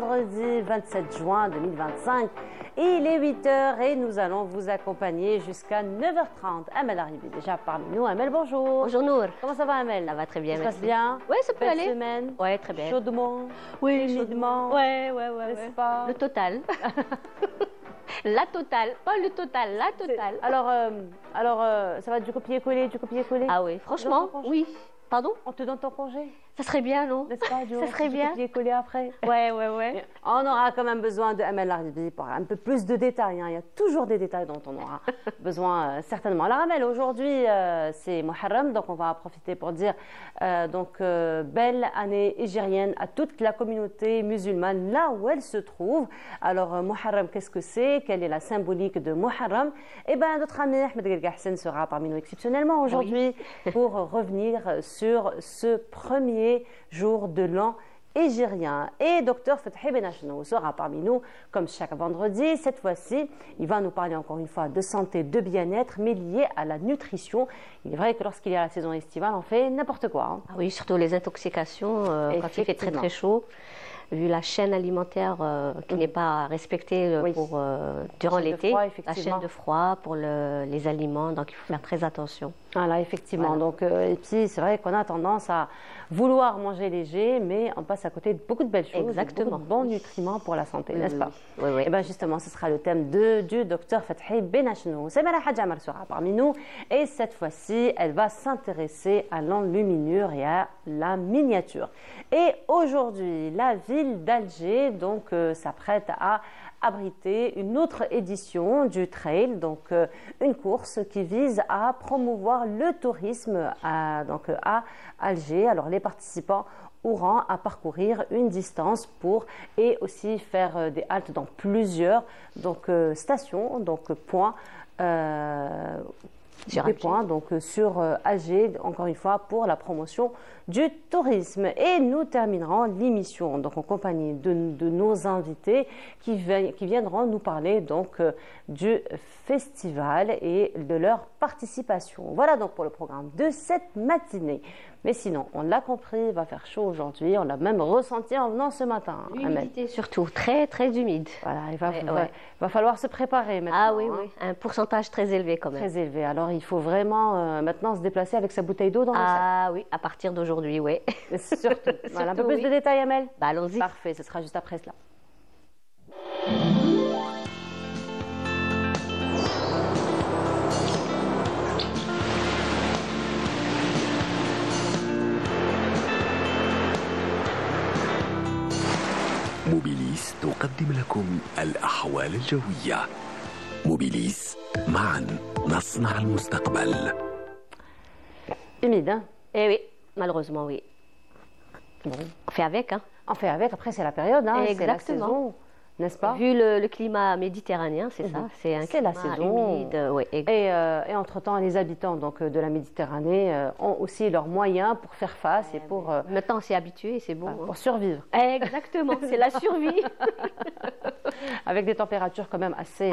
vendredi 27 juin 2025. Il est 8h et nous allons vous accompagner jusqu'à 9h30. Amel arrive déjà parmi nous. Amel, bonjour. Bonjour Nour. Comment ça va, Amel? Ça va très bien, Ça se merci. passe bien? Oui, ça peut Belle aller. Semaine? Oui, très bien. Chaudement? Oui, humidement? Ouais. N'est-ce pas? Le total. La totale, pas le total, la totale. Alors, ça va du copier-coller, Ah oui, franchement, oui. Pardon? On te donne ton congé? Ça serait bien, non? N'est-ce pas? Ça serait bien. Copier-coller après. Ouais. On aura quand même besoin de Amel Larbi pour un peu plus de détails. Hein. Il y a toujours des détails dont on aura besoin, certainement. Alors, Amel, aujourd'hui, c'est Muharram, donc on va en profiter pour dire belle année égérienne à toute la communauté musulmane, là où elle se trouve. Alors, Muharram, qu'est-ce que c'est? Quelle est la symbolique de Muharram? Eh bien, notre ami Ahmed Gelgassen sera parmi nous exceptionnellement aujourd'hui pour revenir sur ce premier jour de l'an égérien. Et Dr Fethi Benachnou sera parmi nous comme chaque vendredi. Cette fois-ci, il va nous parler encore une fois de santé, de bien-être, mais lié à la nutrition. Il est vrai que lorsqu'il y a la saison estivale, on fait n'importe quoi. Hein. Ah oui, surtout les intoxications quand il fait très très chaud. Vu la chaîne alimentaire qui n'est pas respectée durant l'été, la chaîne de froid pour les aliments, donc il faut faire très attention. Voilà, effectivement. Voilà. Donc, et puis, c'est vrai qu'on a tendance à vouloir manger léger, mais on passe à côté de beaucoup de belles choses, exactement, de bons nutriments pour la santé, n'est-ce pas? Oui. Et bien justement, ce sera le thème du docteur Fethi Benachnou. Samira Hadjamar sera parmi nous, et cette fois-ci, elle va s'intéresser à l'enluminure et à la miniature. Et aujourd'hui, la ville d'Alger s'apprête à abriter une autre édition du trail, donc une course qui vise à promouvoir le tourisme à Alger. Alors les participants auront à parcourir une distance et aussi faire des haltes dans plusieurs stations, points. Sur Alger, encore une fois, pour la promotion du tourisme. Et nous terminerons l'émission en compagnie de nos invités qui viendront nous parler du festival et de leur participation. Voilà donc pour le programme de cette matinée. Mais sinon, on l'a compris, il va faire chaud aujourd'hui. On l'a même ressenti en venant ce matin. L'humidité surtout, très très humide. Voilà, il va falloir se préparer maintenant. Ah oui, un pourcentage très élevé quand même. Très élevé. Alors il faut vraiment maintenant se déplacer avec sa bouteille d'eau dans le sac. Ah oui, à partir d'aujourd'hui, oui. Surtout. Voilà, un peu plus de détails, Amel? Allons-y. Parfait, ce sera juste après cela. موبيليس تقدم لكم الأحوال الجوية. موبيليس، معا نصنع المستقبل. Humide, hein? Eh oui, malheureusement, oui. Bon, on fait avec, hein? On fait avec, après c'est la période, hein? C'est la saison, n'est-ce pas? Vu le climat méditerranéen, c'est ça, c'est un climat la saison. humide. Oui. Et entre-temps, les habitants de la Méditerranée ont aussi leurs moyens pour faire face et pour... Maintenant, on s'est habitué et c'est bon. Pour survivre. Exactement, c'est la survie. Avec des températures quand même assez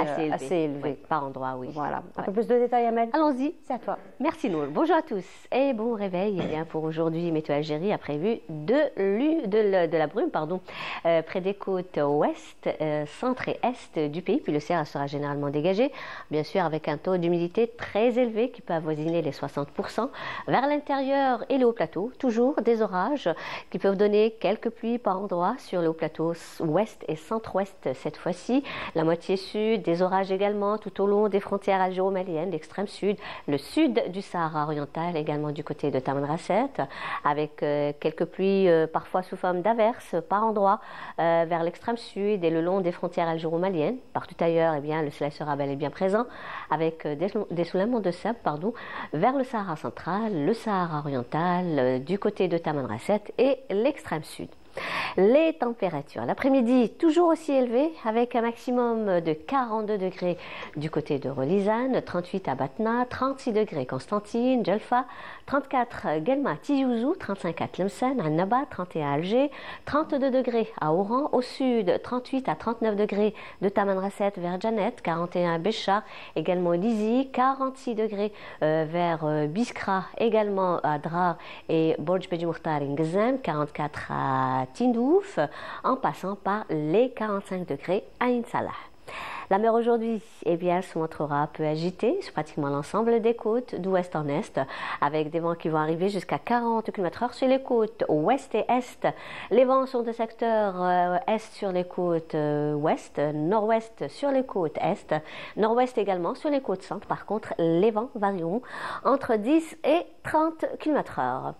élevées. Oui, par endroit, oui. Voilà. Un peu plus de détails, Amel? Allons-y. C'est à toi. Merci, Nour. Bonjour à tous et bon réveil. Eh bien, pour aujourd'hui, Météo Algérie a prévu de la brume près des côtes ouest, centre et est du pays. Puis le ciel sera généralement dégagé, bien sûr avec un taux d'humidité très élevé qui peut avoisiner les 60%. Vers l'intérieur et le haut plateau, toujours des orages qui peuvent donner quelques pluies par endroit sur le haut plateau ouest et centre-ouest cette fois-ci. La moitié sud, des orages également tout au long des frontières algéro-maliennes, l'extrême sud, le sud du Sahara oriental, également du côté de Tamanrasset, avec quelques pluies parfois sous forme d'averses par endroit vers l'extrême sud et le long des frontières algéro-maliennes. Partout ailleurs, eh bien, le soleil sera bel et bien présent avec des soulèvements de sable vers le Sahara central, le Sahara oriental, du côté de Tamanrasset et l'extrême sud. Les températures, l'après-midi toujours aussi élevées avec un maximum de 42 degrés du côté de Relizane, 38 à Batna, 36 degrés Constantine, Djelfa, 34 Guelma, Tizi Ouzou, 35 à Tlemcen, Annaba, 31 à Alger, 32 degrés à Oran, au sud 38 à 39 degrés de Tamanrasset vers Janet, 41 à Béchar, également Lizi, 46 degrés vers Biskra, également à Drar et Borj Beji Mokhtar Ngzem, 44 à Tindouf, en passant par les 45 degrés à Ain Salah. La mer aujourd'hui, eh bien, se montrera peu agitée sur pratiquement l'ensemble des côtes d'ouest en est, avec des vents qui vont arriver jusqu'à 40 km/h sur les côtes ouest et est. Les vents sont de secteur est sur les côtes ouest, nord-ouest sur les côtes est, nord-ouest également sur les côtes centre. Par contre, les vents varieront entre 10 et 30 km/h.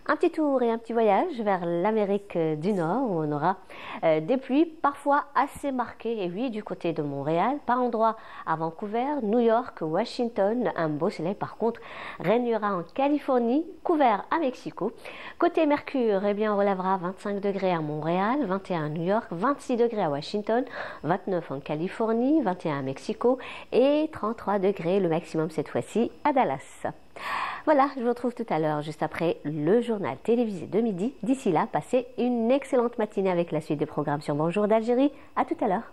Un petit tour et un petit voyage vers l'Amérique du Nord où on aura des pluies parfois assez marquées, et oui, du côté de Montréal, par endroits à Vancouver, New York, Washington. Un beau soleil par contre régnera en Californie, couvert à Mexico. Côté Mercure, eh bien, on relèvera 25 degrés à Montréal, 21 à New York, 26 degrés à Washington, 29 en Californie, 21 à Mexico et 33 degrés le maximum cette fois-ci à Dallas. Voilà, je vous retrouve tout à l'heure, juste après le journal télévisé de midi. D'ici là, passez une excellente matinée avec la suite des programmes sur Bonjour d'Algérie. À tout à l'heure.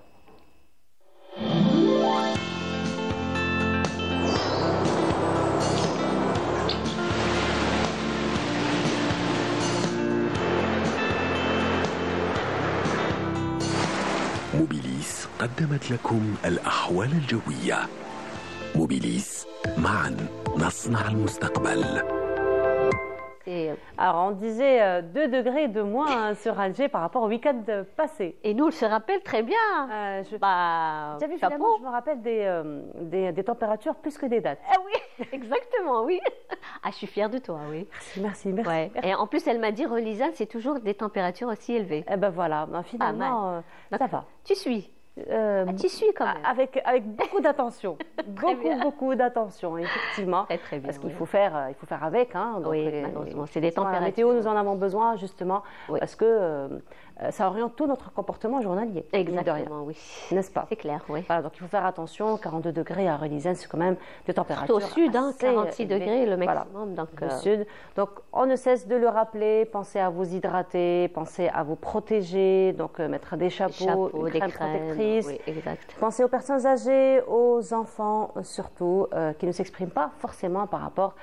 موبيليس قدمت لكم الأحوال الجوية. موبيليس معا نصنع المستقبل. Alors, on disait 2 degrés de moins sur Alger par rapport au week-end passé. Et nous, on se rappelle très bien. Bah, finalement, je me rappelle des températures plus que des dates. Ah oui, exactement, oui. Ah, je suis fière de toi, oui. Merci. Ouais. Et en plus, elle m'a dit, Relisa, c'est toujours des températures aussi élevées. Eh ben voilà, finalement, ça va. Tu suis. Tu suis quand même. Avec beaucoup d'attention. beaucoup d'attention, effectivement. Très bien, parce qu'il faut faire avec. Hein, donc oui, malheureusement, c'est des températures. La météo, nous en avons besoin justement parce que ça oriente tout notre comportement journalier. Exactement, oui. N'est-ce pas? C'est clair, oui. Voilà, donc il faut faire attention. 42 degrés à Relizane, c'est quand même des températures. Surtout au sud, 46 degrés le maximum. Voilà, donc, au sud. Donc on ne cesse de le rappeler. Pensez à vous hydrater, pensez à vous protéger. Donc mettre des chapeaux, une crème protectrice. Oui, exact. Pensez aux personnes âgées, aux enfants surtout, qui ne s'expriment pas forcément par rapport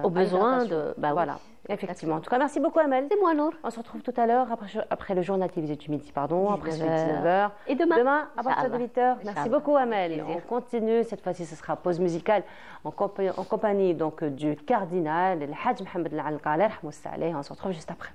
aux besoins de... voilà, oui, effectivement. En tout cas, merci beaucoup Amel. C'est moi, Nour. On se retrouve tout à l'heure après le journal télévisé du midi, après 19h. Et demain à partir de 8h. Merci beaucoup Amel. On continue, cette fois-ci ce sera pause musicale en compagnie donc, du cardinal, le Hajj Mohamed Al-Alqaler. On se retrouve juste après.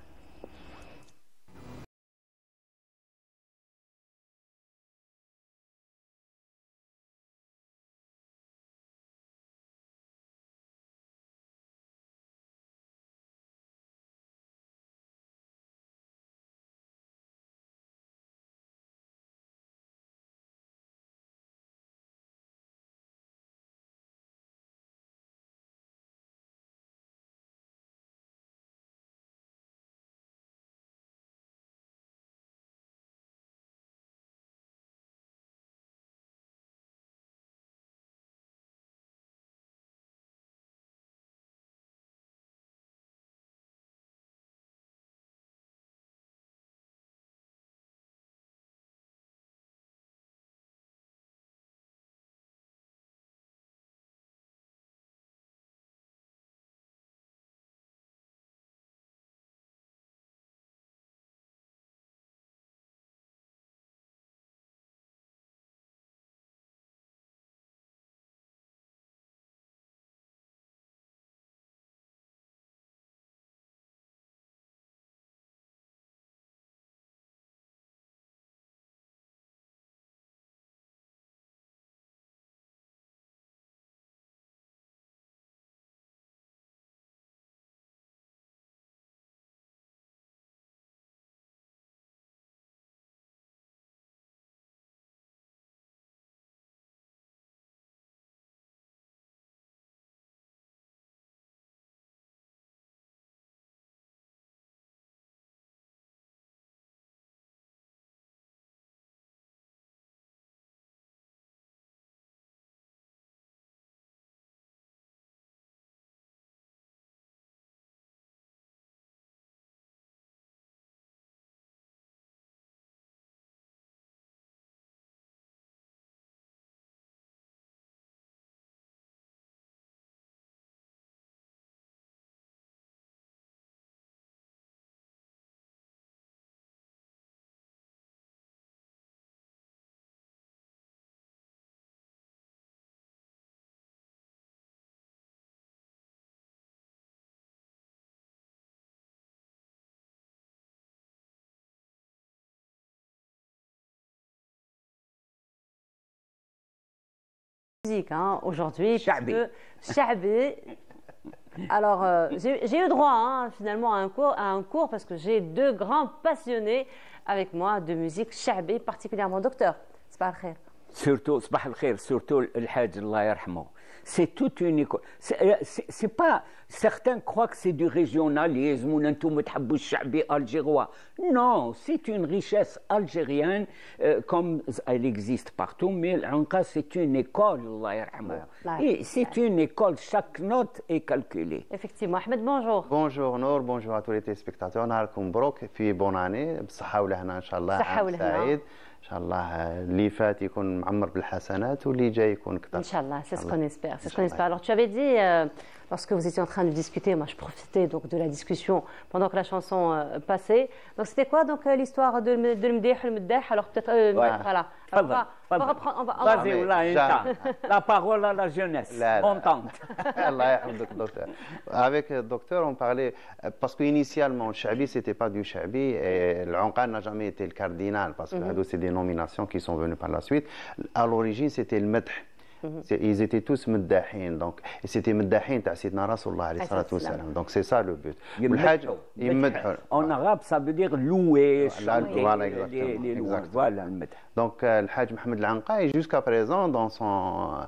musique hein, aujourd'hui. Chabi. Chabi. Alors, j'ai eu droit hein, finalement à un cours parce que j'ai deux grands passionnés avec moi de musique chabi, particulièrement docteur. C'est pas vrai. Surtout, صباح الخير, surtout الحاج الله يرحمه. C'est toute une école. C'est pas. Certains croient que c'est du régionalisme ou n'entoum تحبوا الشعبي algérois. Non, c'est une richesse algérienne comme elle existe partout. Mais l'Anqa, c'est une école, Allah يرحمه. Et c'est une école. Chaque note est calculée. Effectivement. Ahmed, bonjour. Bonjour Nour, bonjour à tous les téléspectateurs. نهاركم مبروك في bonne année بالصحة والهنا إن شاء الله. صحة عام سعيد. إن شاء الله اللي فات يكون معمر بالحسنات واللي جاي يكون أكثر. Inch'Allah, c'est ce qu'on espère. C'est ce qu'on espère. Alors, tu avais dit, lorsque vous étiez en train de discuter, moi je profitais donc de la discussion pendant que la chanson passait. Donc, c'était quoi donc l'histoire de Mdih, le Mdih? Alors, peut-être, voilà. Alors, on va reprendre. Vas-y, la parole à la jeunesse. Contente. Allah يحفظك docteur. Avec le docteur, on parlait, parce qu'initialement, le Chabi, ce n'était pas du Chabi, et l'Anqa n'a jamais été le cardinal, parce que c'est des nominations qui sont venues par la suite. À l'origine, c'était le Madh. Ils étaient tous مداحين donc et c'était مداحين تاع سيدنا رسول الله عليه الصلاه والسلام donc c'est ça le but. En arabe ça veut dire louer. Voilà, donc le Hajj Mohamed Al-Anqa est jusqu'à présent dans son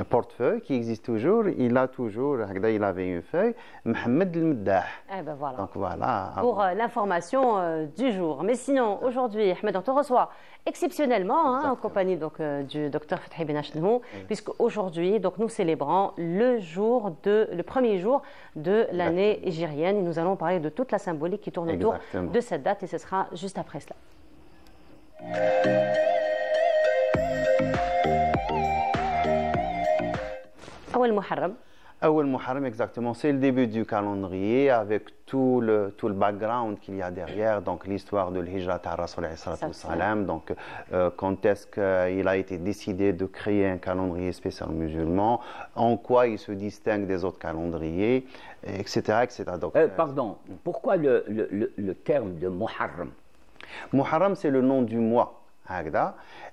portefeuille qui existe toujours. Il a toujours, il avait une feuille Mohamed Al-Meddah. Eh ben voilà. Donc voilà. Pour l'information du jour. Mais sinon aujourd'hui Ahmed, on te reçoit exceptionnellement hein, en compagnie donc du docteur Fethi Ben Achnemou, puisque aujourd'hui donc nous célébrons le premier jour de l'année hégirienne et nous allons parler de toute la symbolique qui tourne autour de cette date et ce sera juste après cela. أول محرم. Awel Muharram, exactement, c'est le début du calendrier avec tout le background qu'il y a derrière, donc l'histoire de l'Hijra à Rasul salam, donc quand est-ce qu'il a été décidé de créer un calendrier spécial musulman, en quoi il se distingue des autres calendriers, etc. etc. Donc, pardon, pourquoi le terme de Muharram? Muharram, c'est le nom du mois.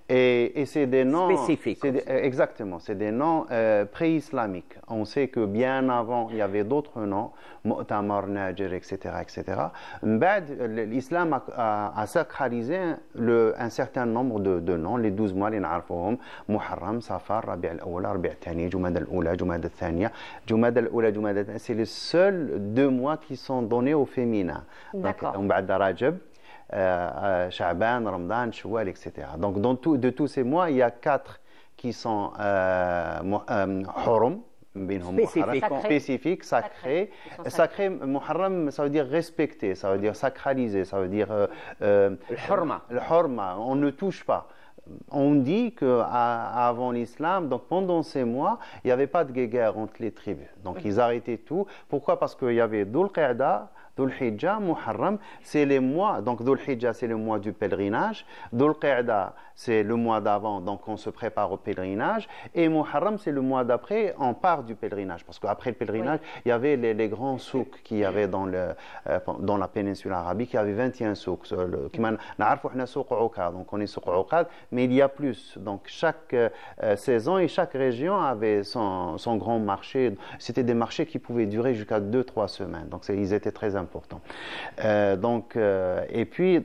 Et c'est des noms spécifiques. Exactement, c'est des noms pré-islamiques. On sait que bien avant, il y avait d'autres noms, Mu'tamar, Najir, etc. etc. L'islam a sacralisé un certain nombre de noms, les 12 mois, les na'arfouhum, Muharram, Safar, Rabi' al-Awwal, Rabi' al-Thani, Jumad al-Oula, Jumad al-Thaniya. Jumad al-Oula, Jumad al-Thaniya, c'est les seuls 2 mois qui sont donnés au féminin. D'accord. Donc, Rajab, Sha'ban, Ramadan, Shawwal, etc. Donc, de tous ces mois, il y a 4 qui sont Hurum, spécifiques, sacrés. Sacré, Muharram, ça veut dire respecter, ça veut dire sacraliser, ça veut dire le Hurma. On ne touche pas. On dit qu'avant l'islam, donc pendant ces mois, il n'y avait pas de guerre entre les tribus. Donc ils arrêtaient tout. Pourquoi? Parce qu'il y avait Dhul Qa'da, Dhul Hijjah, Muharram, c'est les mois. Donc Dhul Hijjah, c'est le mois du pèlerinage. Dhul Qa'da, c'est le mois d'avant, donc on se prépare au pèlerinage. Et Muharram, c'est le mois d'après, on part du pèlerinage. Parce qu'après le pèlerinage, il y avait les grands souks qu'il y avait dans la péninsule arabique. Il y avait 21 souks. Donc on est souk Uqad, mais il y a plus. Donc chaque saison et chaque région avait son grand marché. C'était des marchés qui pouvaient durer jusqu'à 2-3 semaines. Donc ils étaient très importants. Et puis,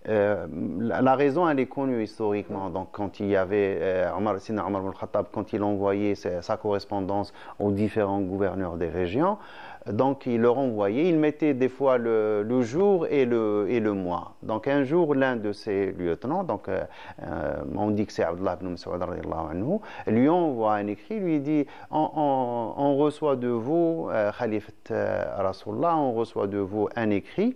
la raison, elle est connue historiquement. Donc, quand il y avait Omar ibn Khattab, quand il envoyait sa correspondance aux différents gouverneurs des régions, donc il leur envoyait, il mettait des fois le jour et le mois. Donc un jour, l'un de ses lieutenants, donc on dit que c'est Abdullah ibn Mas'ud radiyallahu anhu, lui envoie un écrit, lui dit on reçoit de vous, Khalifat Rasulullah, on reçoit de vous un écrit.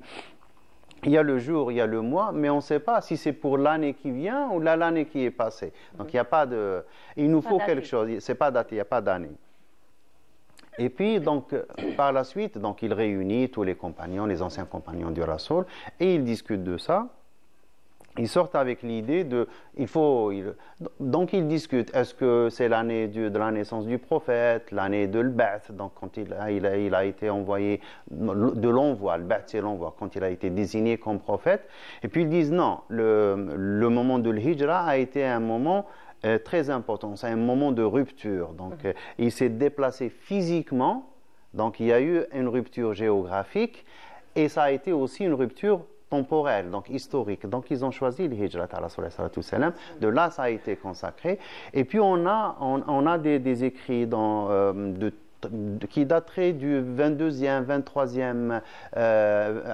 Il y a le jour, il y a le mois, mais on ne sait pas si c'est pour l'année qui vient ou l'année qui est passée. Donc il n'y a pas de... Il nous faut quelque chose, ce n'est pas daté, il n'y a pas d'année. Et puis, donc, par la suite, donc, il réunit tous les compagnons, les anciens compagnons du Rasoul, et ils discutent de ça. Ils sortent avec l'idée de... donc, ils discutent. Est-ce que c'est l'année de la naissance du prophète, l'année de l'Ba'th, donc quand il a été envoyé, de l'envoi, l'Ba'th c'est l'envoi, quand il a été désigné comme prophète. Et puis, ils disent non, le moment de l'Hijra a été un moment très important. C'est un moment de rupture. Donc, il s'est déplacé physiquement. Donc, il y a eu une rupture géographique et ça a été aussi une rupture temporelle, donc historique. Donc, ils ont choisi le Hijrat salam. De là, ça a été consacré. Et puis, on a des écrits qui dateraient du 22e, 23e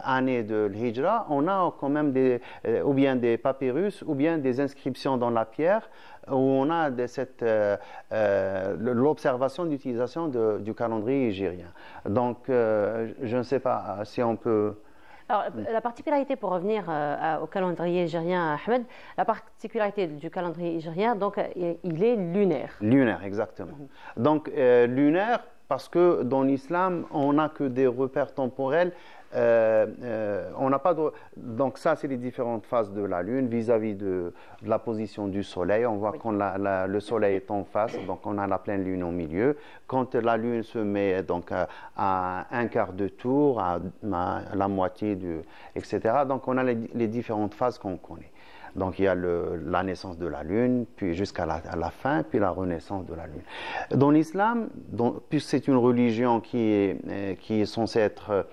année de l'Hijra. On a quand même ou bien des papyrus ou bien des inscriptions dans la pierre où on a l'observation d'utilisation du calendrier hijrien. Donc, je ne sais pas si on peut... Alors, la particularité, pour revenir au calendrier hijrien, Ahmed, la particularité du calendrier hijrien, donc, il est lunaire. Lunaire, exactement. Donc, lunaire, parce que dans l'islam, on n'a que des repères temporels. On n'a pas Donc ça, c'est les différentes phases de la Lune vis-à-vis de la position du Soleil. On voit quand le Soleil est en face, donc on a la pleine Lune au milieu. Quand la Lune se met donc à un quart de tour, à la moitié, etc. Donc on a les différentes phases qu'on connaît. Donc il y a la naissance de la Lune, puis jusqu'à la fin, puis la renaissance de la Lune. Dans l'islam, puisque c'est une religion qui est censée être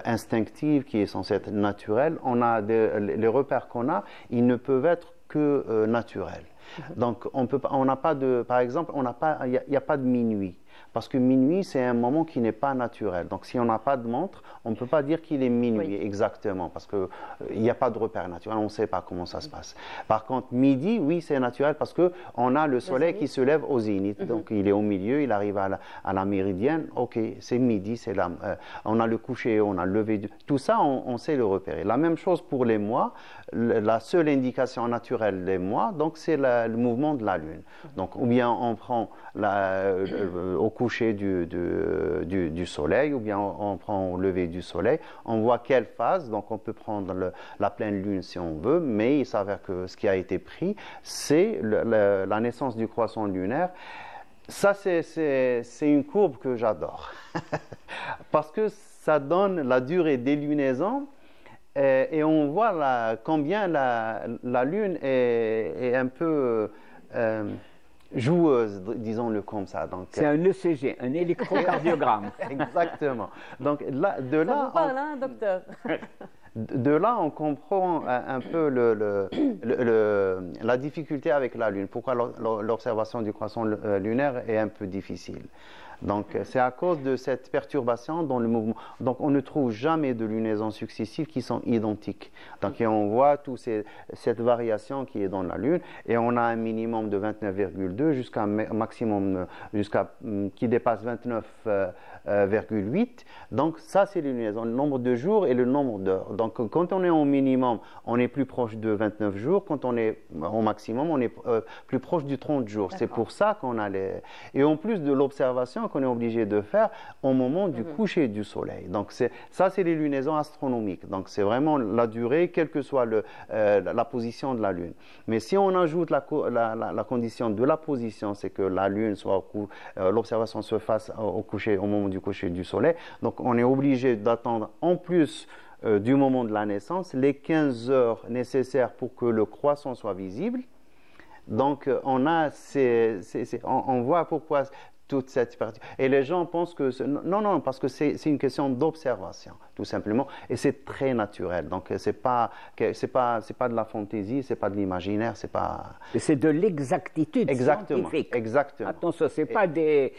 instinctive, qui est censée être naturelle, les repères qu'on a, ils ne peuvent être que naturels. Donc on n'a pas par exemple, il n'y a pas de minuit. Parce que minuit, c'est un moment qui n'est pas naturel. Donc, si on n'a pas de montre, on ne peut pas dire qu'il est minuit exactement, parce qu'il n'y a pas de repère naturel, on ne sait pas comment ça se passe. Par contre, midi, oui, c'est naturel, parce qu'on a le soleil qui se lève au zénith. Donc, il est au milieu, il arrive à la méridienne. OK, c'est midi, on a le coucher, on a le lever. Tout ça, on sait le repérer. La même chose pour les mois. La seule indication naturelle des mois, donc, c'est le mouvement de la Lune. Donc, ou bien on prend au coucher du soleil, ou bien on prend au lever du soleil, on voit quelle phase, donc on peut prendre la pleine lune si on veut, mais il s'avère que ce qui a été pris, c'est la naissance du croissant lunaire. Ça, c'est une courbe que j'adore, parce que ça donne la durée des lunaisons, et on voit combien la lune est un peu... joueuse, disons-le comme ça. C'est un ECG, un électrocardiogramme. Exactement. Donc ça vous parle, hein, docteur? De là, on comprend un peu la difficulté avec la Lune. Pourquoi l'observation du croissant lunaire est un peu difficile. Donc, c'est à cause de cette perturbation dans le mouvement. Donc, on ne trouve jamais de lunaisons successives qui sont identiques. Donc, on voit toute cette variation qui est dans la Lune, et on a un minimum de 29,2 jusqu'à un maximum qui dépasse 29,8. Donc, ça, c'est les lunaisons, le nombre de jours et le nombre d'heures. Donc, quand on est au minimum, on est plus proche de 29 jours. Quand on est au maximum, on est plus proche du 30 jours. C'est pour ça qu'on a Et en plus de l'observation qu'on est obligé de faire au moment du coucher du soleil. Donc ça, c'est les lunaisons astronomiques. Donc c'est vraiment la durée, quelle que soit la position de la Lune. Mais si on ajoute la condition de la position, c'est que la Lune soit l'observation se fasse au moment du coucher du soleil. Donc on est obligé d'attendre en plus du moment de la naissance les 15 heures nécessaires pour que le croissant soit visible. Donc on voit pourquoi toute cette partie. Et les gens pensent que... Non, parce que c'est une question d'observation, tout simplement. Et c'est très naturel. Donc, c'est pas de la fantaisie, c'est pas de l'imaginaire, c'est pas... Et c'est de l'exactitude scientifique. Exactement. Attention, c'est pas des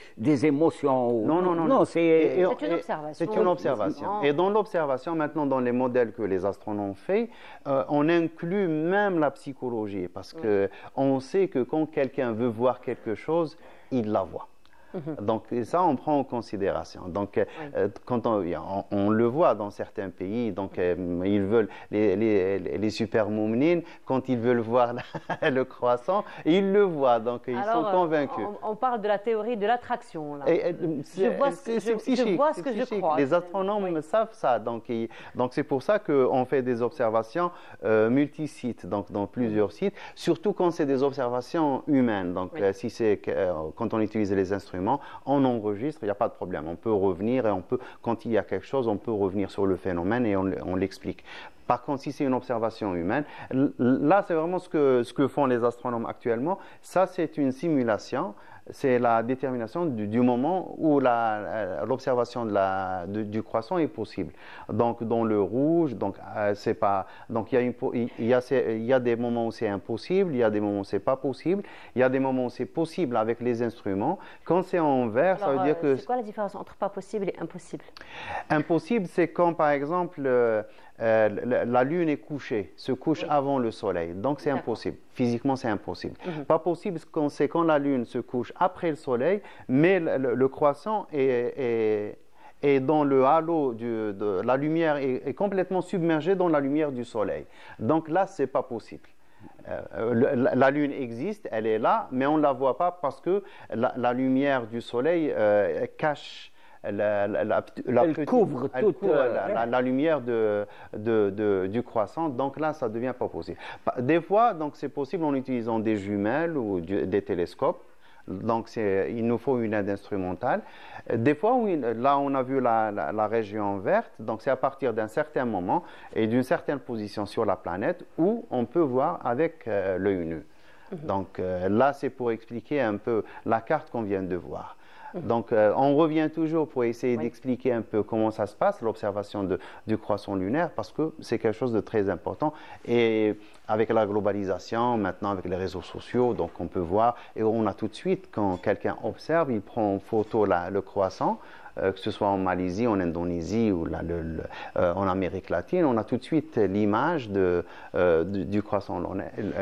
émotions. Non, c'est une observation. C'est une observation. Et dans l'observation, maintenant, dans les modèles que les astronomes font, on inclut même la psychologie. Parce qu'on sait que quand quelqu'un veut voir quelque chose, il la voit. Donc ça, on prend en considération. Donc, quand on le voit dans certains pays, donc ils veulent les super moumnines, quand ils veulent voir le croissant, ils le voient. Donc ils sont convaincus. On parle de la théorie de l'attraction. Je vois ce que je crois. Les astronomes savent ça. Donc c'est pour ça qu'on fait des observations multi-sites, donc dans plusieurs sites, surtout quand c'est des observations humaines. Donc si c'est quand on utilise les instruments, on enregistre, il n'y a pas de problème. On peut revenir et quand il y a quelque chose, on peut revenir sur le phénomène et on l'explique. Par contre, si c'est une observation humaine, là, c'est vraiment ce que font les astronomes actuellement. Ça, c'est une simulation. C'est la détermination du moment où l'observation du croissant est possible. Donc, dans le rouge, donc c'est pas. Donc, il y a des moments où c'est impossible, il y a des moments où c'est pas possible, il y a des moments où c'est possible avec les instruments. Quand c'est en vert, ça veut dire que. C'est quoi la différence entre pas possible et impossible? Impossible, c'est quand, par exemple, la Lune est couchée, se couche avant le Soleil. Donc, c'est impossible. Physiquement, c'est impossible. Pas possible, c'est quand la Lune se couche après le Soleil, mais le croissant est dans le halo la lumière est complètement submergée dans la lumière du Soleil. Donc là, c'est pas possible. La Lune existe, elle est là, mais on ne la voit pas parce que la lumière du Soleil cache elle couvre toute la lumière du croissant, donc là, ça ne devient pas possible. Des fois, donc c'est possible en utilisant des jumelles ou des télescopes. Donc, il nous faut une aide instrumentale. Des fois, oui, là, on a vu la région verte. Donc, c'est à partir d'un certain moment et d'une certaine position sur la planète où on peut voir avec l'œil nu. Donc, là, c'est pour expliquer un peu la carte qu'on vient de voir. Donc, on revient toujours pour essayer d'expliquer un peu comment ça se passe, l'observation du croissant lunaire, parce que c'est quelque chose de très important. Et avec la globalisation, maintenant avec les réseaux sociaux, donc on peut voir, et on a tout de suite, quand quelqu'un observe, il prend en photo le croissant, que ce soit en Malaisie, en Indonésie ou en Amérique latine, on a tout de suite l'image du croissant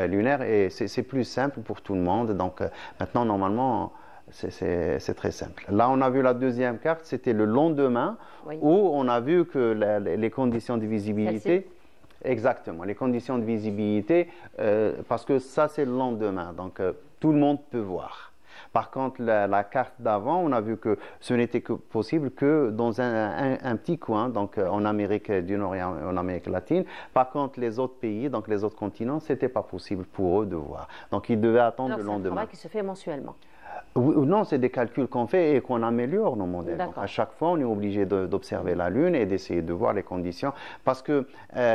lunaire, et c'est plus simple pour tout le monde. Donc, maintenant, normalement, c'est très simple. Là, on a vu la deuxième carte, c'était le lendemain, où on a vu que les conditions de visibilité... Exactement, les conditions de visibilité, parce que ça, c'est le lendemain, donc tout le monde peut voir. Par contre, la carte d'avant, on a vu que ce n'était possible que dans un petit coin, donc en Amérique du Nord et en Amérique latine. Par contre, les autres pays, donc les autres continents, ce n'était pas possible pour eux de voir. Donc, ils devaient attendre le lendemain. C'est un travail qui se fait mensuellement. Oui, non, c'est des calculs qu'on fait et qu'on améliore nos modèles. Donc, à chaque fois, on est obligé d'observer la Lune et d'essayer de voir les conditions. Parce que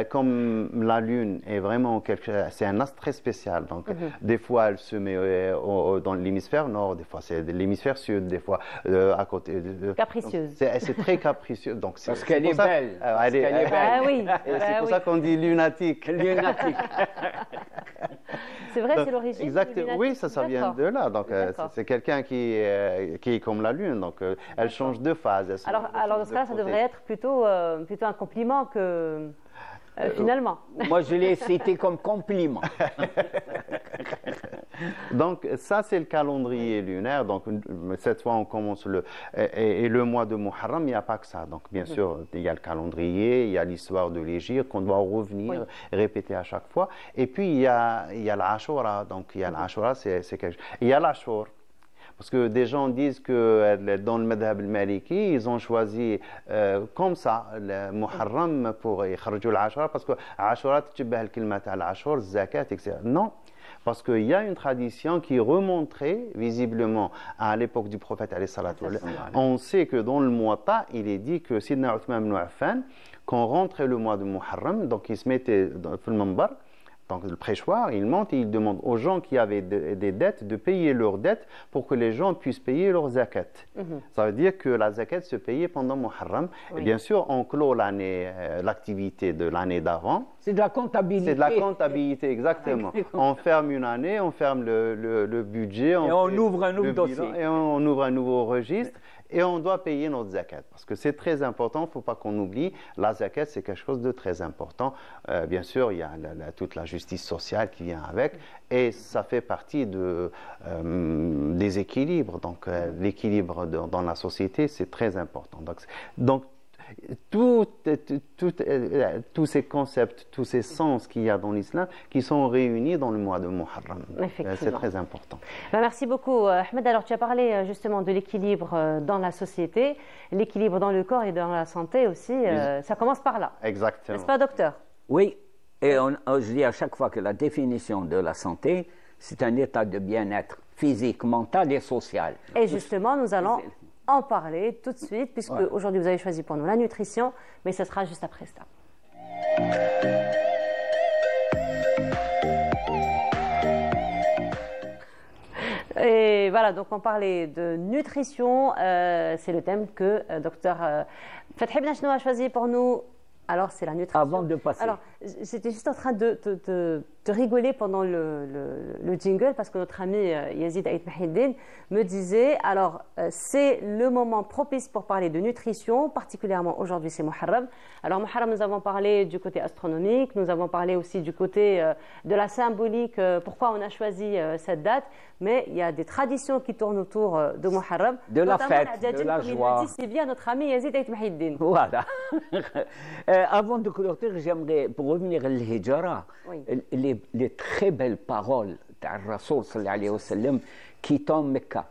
comme la Lune est vraiment c'est un astre très spécial. Donc, des fois, elle se met dans l'hémisphère nord, des fois, c'est l'hémisphère sud, des fois, à côté. Capricieuse. C'est très capricieux. Donc, parce qu'elle est belle. Elle est belle. Ah oui. C'est pour ça qu'on dit lunatique. Lunatique. C'est vrai, c'est l'origine. Exactement. Oui, ça vient de là. Donc, c'est quelqu'un qui est comme la Lune. Donc, elle change de phase. Alors dans ce cas-là, ça devrait être plutôt un compliment que finalement. Moi, je l'ai cité comme compliment. Donc, ça, c'est le calendrier lunaire. Donc, cette fois, on commence le mois de Muharram, il n'y a pas que ça. Donc, bien sûr, il y a le calendrier, il y a l'histoire de l'Hégire qu'on doit revenir, répéter à chaque fois. Et puis, il y a l'Ashura. Donc, il y a l'Ashura, c'est quelque chose. Il y a l'Ashur. Parce que des gens disent que dans le Madhab al-Maliki, ils ont choisi comme ça le Muharram pour يخرجوا l'Ashura parce que Ashura تشبه الكلمة على العاشور الزكاة etc. Non, parce qu'il y a une tradition qui remonterait visiblement à l'époque du prophète alayhi salatu wa sallam. On sait que dans le Muwatta, il est dit que Sidna Uthman ibn Affan, quand rentrait le mois de Muharram, donc il se mettait dans le minbar. Donc le prêchoir, il monte et il demande aux gens qui avaient des dettes de payer leurs dettes pour que les gens puissent payer leurs zakat. Ça veut dire que la zakat se payait pendant Muharram. Et bien sûr, on clôt l'activité de l'année d'avant. C'est de la comptabilité. C'est de la comptabilité, exactement. On ferme une année, on ferme le budget. Et on ouvre un nouveau dossier. Et on ouvre un nouveau registre. Et on doit payer notre zakat, parce que c'est très important, il ne faut pas qu'on oublie, la zakat c'est quelque chose de très important. Bien sûr, il y a toute la justice sociale qui vient avec, et ça fait partie des équilibres. Donc l'équilibre dans la société, c'est très important. Donc tous ces concepts, tous ces sens qu'il y a dans l'islam, qui sont réunis dans le mois de Muharram. C'est très important. Merci beaucoup, Ahmed. Alors, tu as parlé justement de l'équilibre dans la société, l'équilibre dans le corps et dans la santé aussi. Ça commence par là. Exactement. N'est-ce pas, docteur? Oui, et je dis à chaque fois que la définition de la santé, c'est un état de bien-être physique, mental et social. Et justement, nous allons en parler tout de suite, puisque aujourd'hui vous avez choisi pour nous la nutrition, mais ce sera juste après ça. Et voilà, donc on parlait de nutrition, c'est le thème que docteur Fethi Benachnou a choisi pour nous. Alors, c'est la nutrition. Avant de passer. Alors, j'étais juste en train de rigoler pendant le jingle parce que notre ami Yazid Aït Mahiddin me disait, alors, c'est le moment propice pour parler de nutrition, particulièrement aujourd'hui, c'est Muharram. Alors, Muharram, nous avons parlé du côté astronomique, nous avons parlé aussi du côté de la symbolique, pourquoi on a choisi cette date, mais il y a des traditions qui tournent autour de Muharram. De la fête, de la joie. Comme il dit si bien notre ami Yazid Aït Mahiddin. Voilà. Avant de clôturer, j'aimerais, pour revenir à l'Hijra, Oui. les très belles paroles de Rasoul sallallahu alayhi wa sallam, quittant Mecca,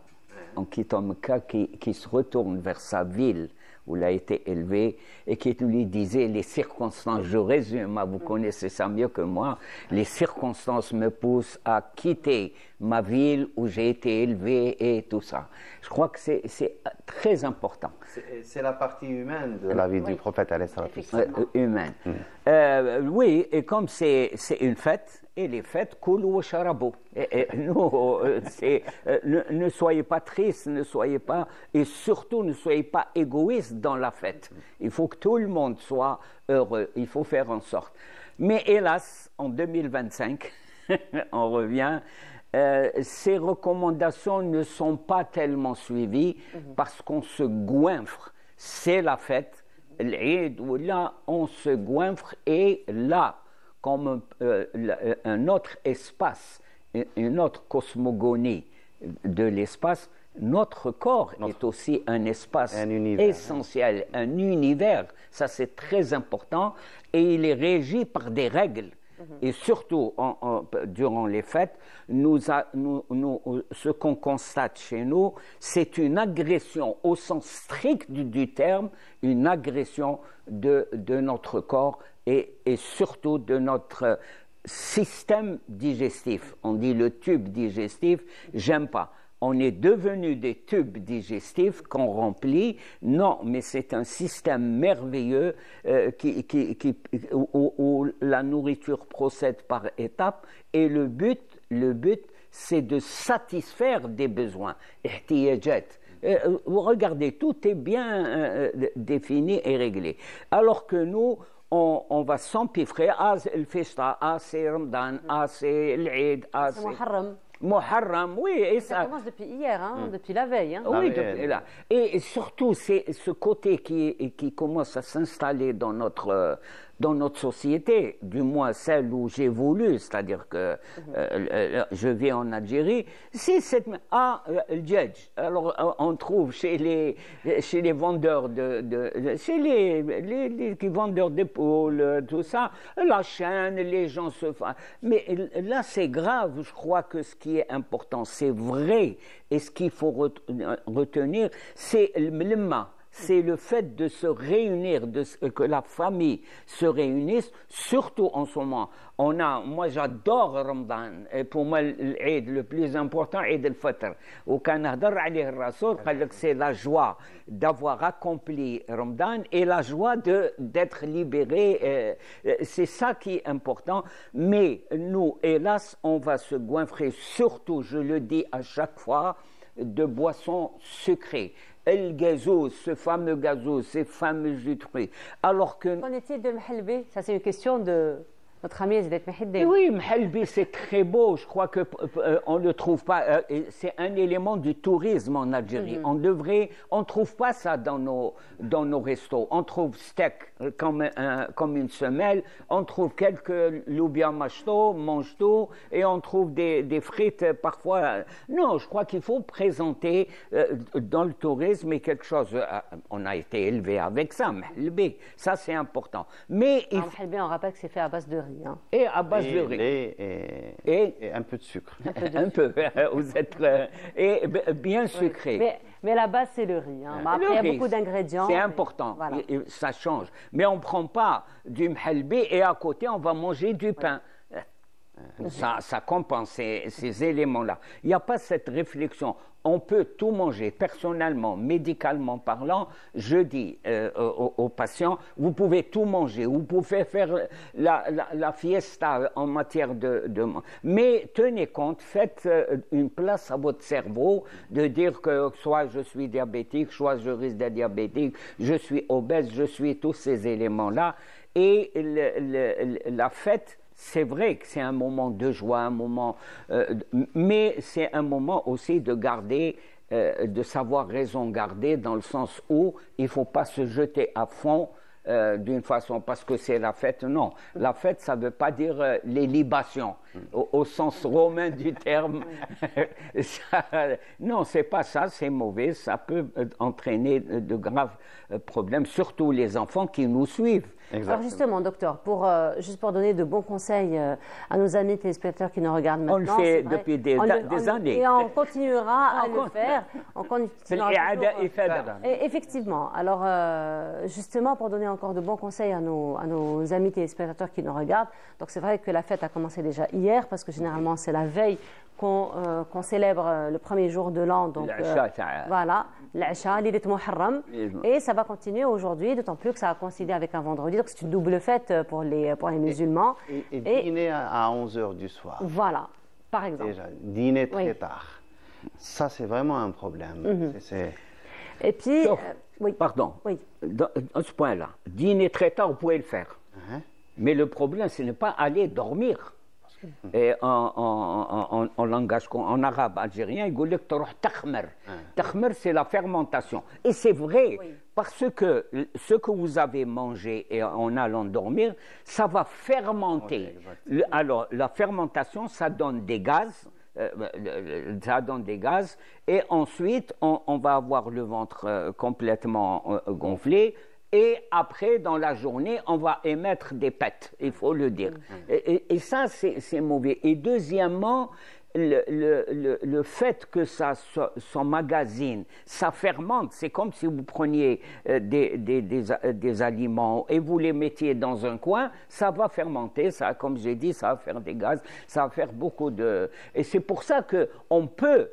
en quittant Mecca, qui se retourne vers sa ville où il a été élevé et qui lui disait les circonstances, je résume, vous connaissez ça mieux que moi, les circonstances me poussent à quitter ma ville où j'ai été élevé et tout ça. Je crois que c'est très important. C'est la partie humaine de la vie du prophète alayhi salatu wassalam. Humaine. Oui, et comme c'est une fête, et les fêtes, koulou wa sharabou. Nous, ne soyez pas tristes, ne soyez pas, et surtout ne soyez pas égoïstes dans la fête. Il faut que tout le monde soit heureux, il faut faire en sorte. Mais hélas, en 2025, on revient, ces recommandations ne sont pas tellement suivies parce qu'on se goinfre. C'est la fête, l'Eid, où là, on se goinfre et là, comme un autre espace, une autre cosmogonie de l'espace, notre corps est aussi un espace essentiel, un univers. Ça, c'est très important et il est régi par des règles. Et surtout, durant les fêtes, ce qu'on constate chez nous, c'est une agression au sens strict du terme, une agression de notre corps et surtout de notre système digestif. On dit le tube digestif, j'aime pas. On est devenu des tubes digestifs qu'on remplit. Non, mais c'est un système merveilleux où la nourriture procède par étapes et le but, c'est de satisfaire des besoins. Vous regardez, tout est bien défini et réglé. Alors que nous, on va s'empiffrer. Ah, c'est le festa, ah, c'est Ramadan, ah, c'est l'Eid, ah, c'est Muharram. Muharram, oui. Et ça commence depuis hier, depuis la veille. Oui, depuis là. Et surtout, c'est ce côté qui commence à s'installer dans notre société, du moins celle où j'ai voulu, c'est-à-dire que je vis en Algérie, c'est cette... Ah, le djedj. Alors, on trouve chez les vendeurs chez les vendeurs d'épaules, tout ça, la chaîne, les gens se font... Mais là, c'est grave. Je crois que ce qui est important, c'est vrai, et ce qu'il faut retenir, c'est le mlemma. C'est le fait de se réunir, que la famille se réunisse, surtout en ce moment. Moi j'adore Ramadan, et pour moi l'Eid le plus important, Eid al-Fitr. Au Canada, c'est la joie d'avoir accompli Ramadan et la joie d'être libéré. C'est ça qui est important. Mais nous, hélas, on va se goinfrer, surtout, je le dis à chaque fois, de boissons sucrées. El gazouz, ce fameux gazouz, ces fameux jus de fruits. Alors que... Qu'en est-il de Mhalbi? Ça, c'est une question de notre ami Yazid Mahiddin. Oui, Mhalbi, c'est très beau. Je crois qu'on ne le trouve pas. C'est un élément du tourisme en Algérie. On ne trouve pas ça dans nos restos. On trouve steak comme une semelle. On trouve quelques loubia machto, mange-tout, et on trouve des frites parfois. Non, je crois qu'il faut présenter dans le tourisme quelque chose. On a été élevé avec ça, Mhalbi. Ça, c'est important. Mais Mhalbi, on rappelle que c'est fait à base de riz. Et à base de riz. Et un peu de sucre. Un peu. Vous êtes et bien sucré. Oui. Mais la base, c'est le riz. Après, il y a beaucoup d'ingrédients. C'est important. Voilà. Ça change. Mais on ne prend pas du mhalbi et à côté, on va manger du pain. Ça compense ces éléments-là. Il n'y a pas cette réflexion. On peut tout manger. Personnellement, médicalement parlant, je dis aux patients, vous pouvez tout manger. Vous pouvez faire la fiesta en matière de... Mais tenez compte, faites une place à votre cerveau de dire que soit je suis diabétique, soit je risque d'être diabétique, je suis obèse, je suis tous ces éléments-là. Et la fête, c'est vrai que c'est un moment de joie, un moment, mais c'est un moment aussi de garder, de savoir raison garder, dans le sens où il ne faut pas se jeter à fond d'une façon, parce que c'est la fête. Non, la fête, ça ne veut pas dire les libations, au sens romain du terme. Non, c'est pas ça, c'est mauvais, ça peut entraîner de graves problèmes, surtout les enfants qui nous suivent. Exactement. Alors justement, docteur, juste pour donner de bons conseils à nos amis téléspectateurs qui nous regardent maintenant. On le fait depuis des années. Et on continuera à le faire. On continuera et effectivement. Alors justement, pour donner encore de bons conseils à nos amis téléspectateurs qui nous regardent, donc c'est vrai que la fête a commencé déjà hier, parce que généralement c'est la veille qu'on célèbre le premier jour de l'an. Donc voilà, l'Aïcha, l'Ilit Muharram. Et ça va continuer aujourd'hui, d'autant plus que ça a coïncidé avec un vendredi. Donc c'est une double fête pour les musulmans. Et dîner à 11h du soir. Voilà, par exemple. Déjà, dîner très tard. Ça, c'est vraiment un problème. Et puis... Pardon, à ce point-là, dîner très tard, vous pouvez le faire. Mais le problème, ce n'est pas aller dormir. Et en langage, en arabe algérien, il dit que takhmer. Takhmer, c'est la fermentation. Et c'est vrai, parce que ce que vous avez mangé et en allant dormir, ça va fermenter. Alors, la fermentation, ça donne des gaz. Et ensuite on va avoir le ventre complètement gonflé, et après dans la journée on va émettre des pets, il faut le dire, et ça c'est mauvais. Et deuxièmement, le fait que ça s'emmagasine, ça fermente. C'est comme si vous preniez des aliments et vous les mettiez dans un coin, ça va fermenter, ça, comme j'ai dit, ça va faire des gaz, ça va faire beaucoup de... Et c'est pour ça qu'on peut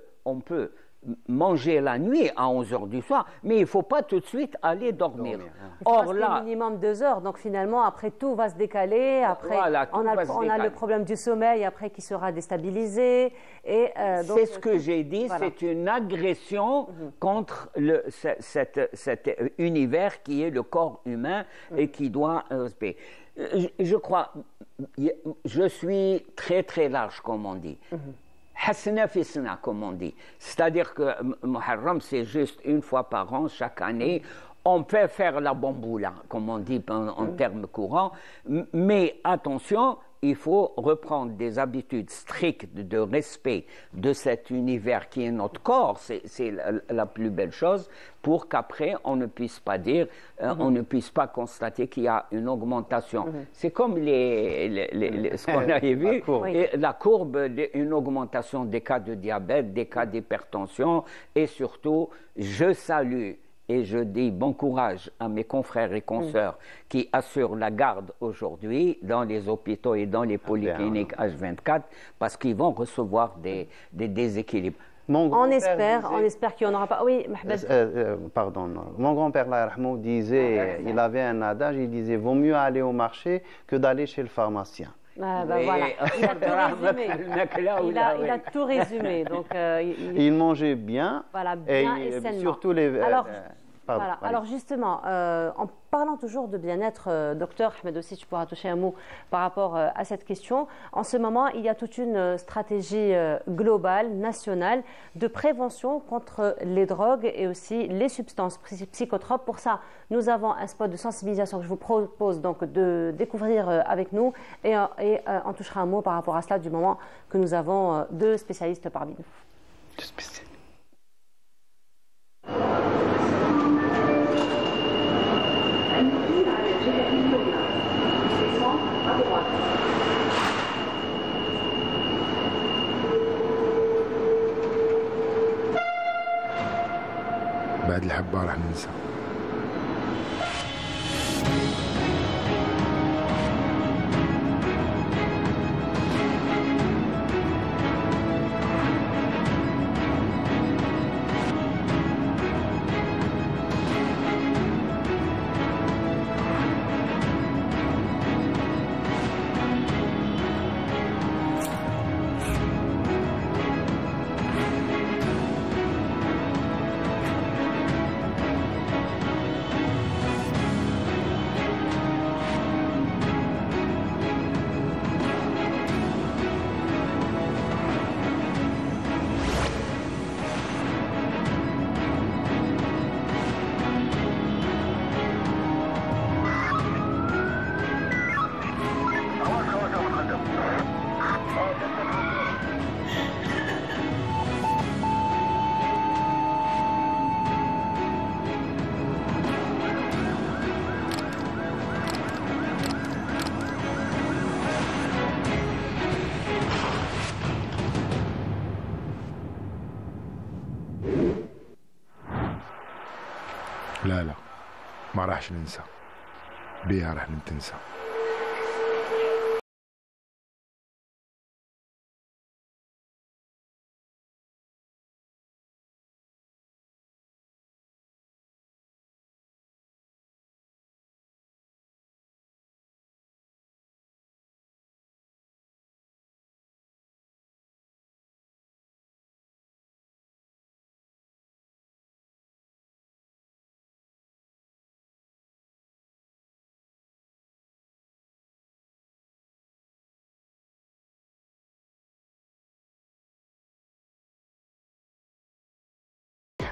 manger la nuit à 11h du soir, mais il ne faut pas tout de suite aller dormir. Or là, minimum 2 heures, donc finalement après tout va se décaler, après voilà, on a le problème du sommeil après qui sera déstabilisé. C'est ce que j'ai dit, voilà. C'est une agression contre cet univers qui est le corps humain et qui doit respecter. Je crois, je suis très très large comme on dit. Hasna fisna, comme on dit. C'est-à-dire que Muharram, c'est juste une fois par an, chaque année. On peut faire la bamboula, comme on dit en termes courants, mais attention, il faut reprendre des habitudes strictes de respect de cet univers qui est notre corps, c'est la plus belle chose, pour qu'après on ne puisse pas dire, on ne puisse pas constater qu'il y a une augmentation. C'est comme ce qu'on avait vu, la courbe, une augmentation des cas de diabète, des cas d'hypertension, et surtout, je salue. Et je dis bon courage à mes confrères et consoeurs qui assurent la garde aujourd'hui dans les hôpitaux et dans les polycliniques H24, parce qu'ils vont recevoir des déséquilibres. On espère qu'il n'y en aura pas. Oui, pardon. Mon grand-père disait, il avait un adage, il disait vaut mieux aller au marché que d'aller chez le pharmacien. Voilà. Il a tout résumé. Donc, il mangeait bien, voilà, bien et sainement. Surtout les... Alors justement, en parlant toujours de bien-être, docteur Ahmed, aussi tu pourras toucher un mot par rapport à cette question. En ce moment, il y a toute une stratégie globale, nationale, de prévention contre les drogues et aussi les substances psychotropes. Pour ça, nous avons un spot de sensibilisation que je vous propose donc de découvrir avec nous, et on touchera un mot par rapport à cela du moment que nous avons 2 spécialistes parmi nous. بعد الحبة راح ننسى. لا لا ما راحش ننسى بيها راح تنسى.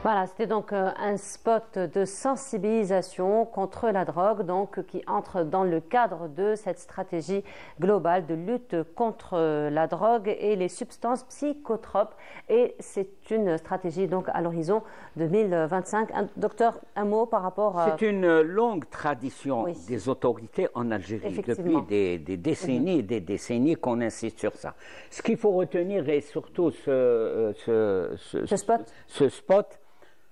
Voilà, c'était donc un spot de sensibilisation contre la drogue, donc qui entre dans le cadre de cette stratégie globale de lutte contre la drogue et les substances psychotropes. Et c'est une stratégie donc à l'horizon 2025. Docteur, un mot par rapport à... C'est une longue tradition des autorités en Algérie depuis des décennies et des décennies qu'on insiste sur ça. Ce qu'il faut retenir est surtout ce spot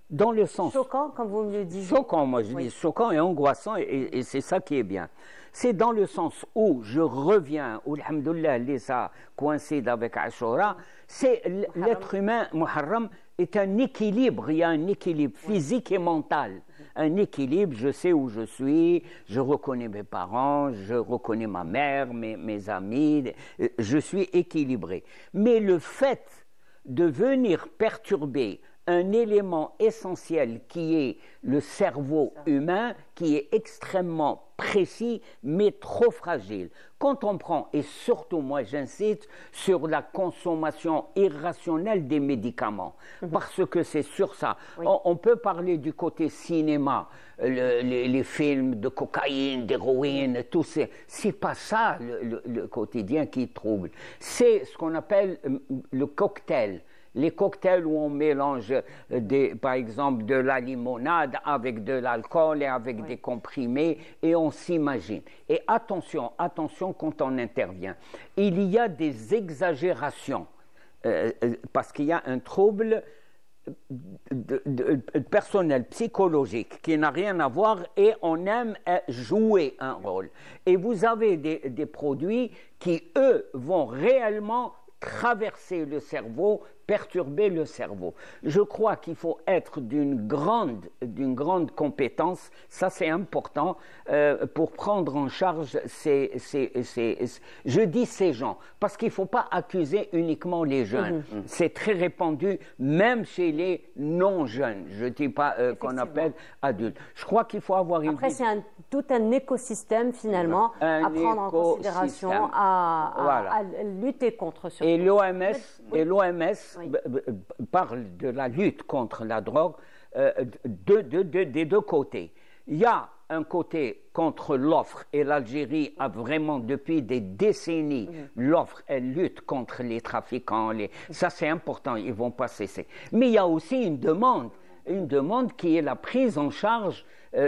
dans le sens... Choquant, comme vous me le dites. Choquant, moi je dis choquant et angoissant, et c'est ça qui est bien. C'est dans le sens où je reviens, où alhamdoulilah, Lisa coïncide avec Ashura, c'est l'être humain, Muharram, est un équilibre, il y a un équilibre physique et mental. Un équilibre, je sais où je suis, je reconnais mes parents, je reconnais ma mère, mes amis, je suis équilibré. Mais le fait de venir perturber un élément essentiel qui est le cerveau humain, qui est extrêmement précis, mais trop fragile. Quand on prend, et surtout moi j'insiste sur la consommation irrationnelle des médicaments, parce que c'est sur ça. On peut parler du côté cinéma, les films de cocaïne, d'héroïne, tout ça. C'est pas ça le quotidien qui trouble. C'est ce qu'on appelle le cocktail. Les cocktails où on mélange, par exemple, de la limonade avec de l'alcool et avec des comprimés, et on s'imagine. Et attention, attention quand on intervient. Il y a des exagérations, parce qu'il y a un trouble personnel, psychologique, qui n'a rien à voir, et on aime jouer un rôle. Et vous avez des produits qui, eux, vont réellement traverser le cerveau, perturber le cerveau. Je crois qu'il faut être d'une grande compétence, ça c'est important, pour prendre en charge je dis ces gens, parce qu'il ne faut pas accuser uniquement les jeunes. C'est très répandu, même chez les non-jeunes, je ne dis pas qu'on appelle adultes. Je crois qu'il faut avoir une... Après, c'est tout un écosystème finalement à prendre en considération, à lutter contre. Et l'OMS parle de la lutte contre la drogue des deux côtés. Il y a un côté contre l'offre, et l'Algérie a vraiment depuis des décennies l'offre, elle lutte contre les trafiquants, ça c'est important, ils ne vont pas cesser. Mais il y a aussi une demande qui est la prise en charge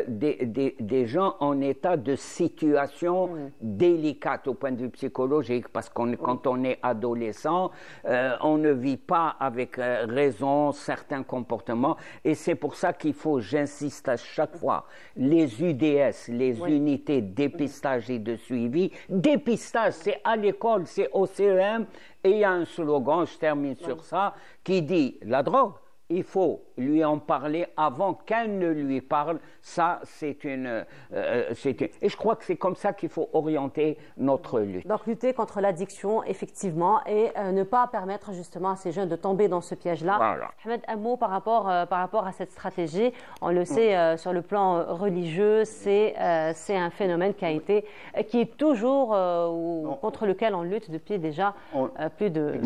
des gens en état de situation délicate au point de vue psychologique, parce que quand on est adolescent, on ne vit pas avec raison certains comportements, et c'est pour ça qu'il faut, j'insiste à chaque fois, les UDS, les unités de dépistage et de suivi. Dépistage, c'est à l'école, c'est au CEM, et il y a un slogan, je termine sur ça, qui dit la drogue, il faut lui en parler avant qu'elle ne lui parle. Ça, et je crois que c'est comme ça qu'il faut orienter notre lutte. Donc lutter contre l'addiction, effectivement, et ne pas permettre justement à ces jeunes de tomber dans ce piège-là. Voilà. Ahmed, un mot par rapport à cette stratégie. On le sait, sur le plan religieux, c'est un phénomène qui est toujours contre lequel on lutte depuis déjà plus de...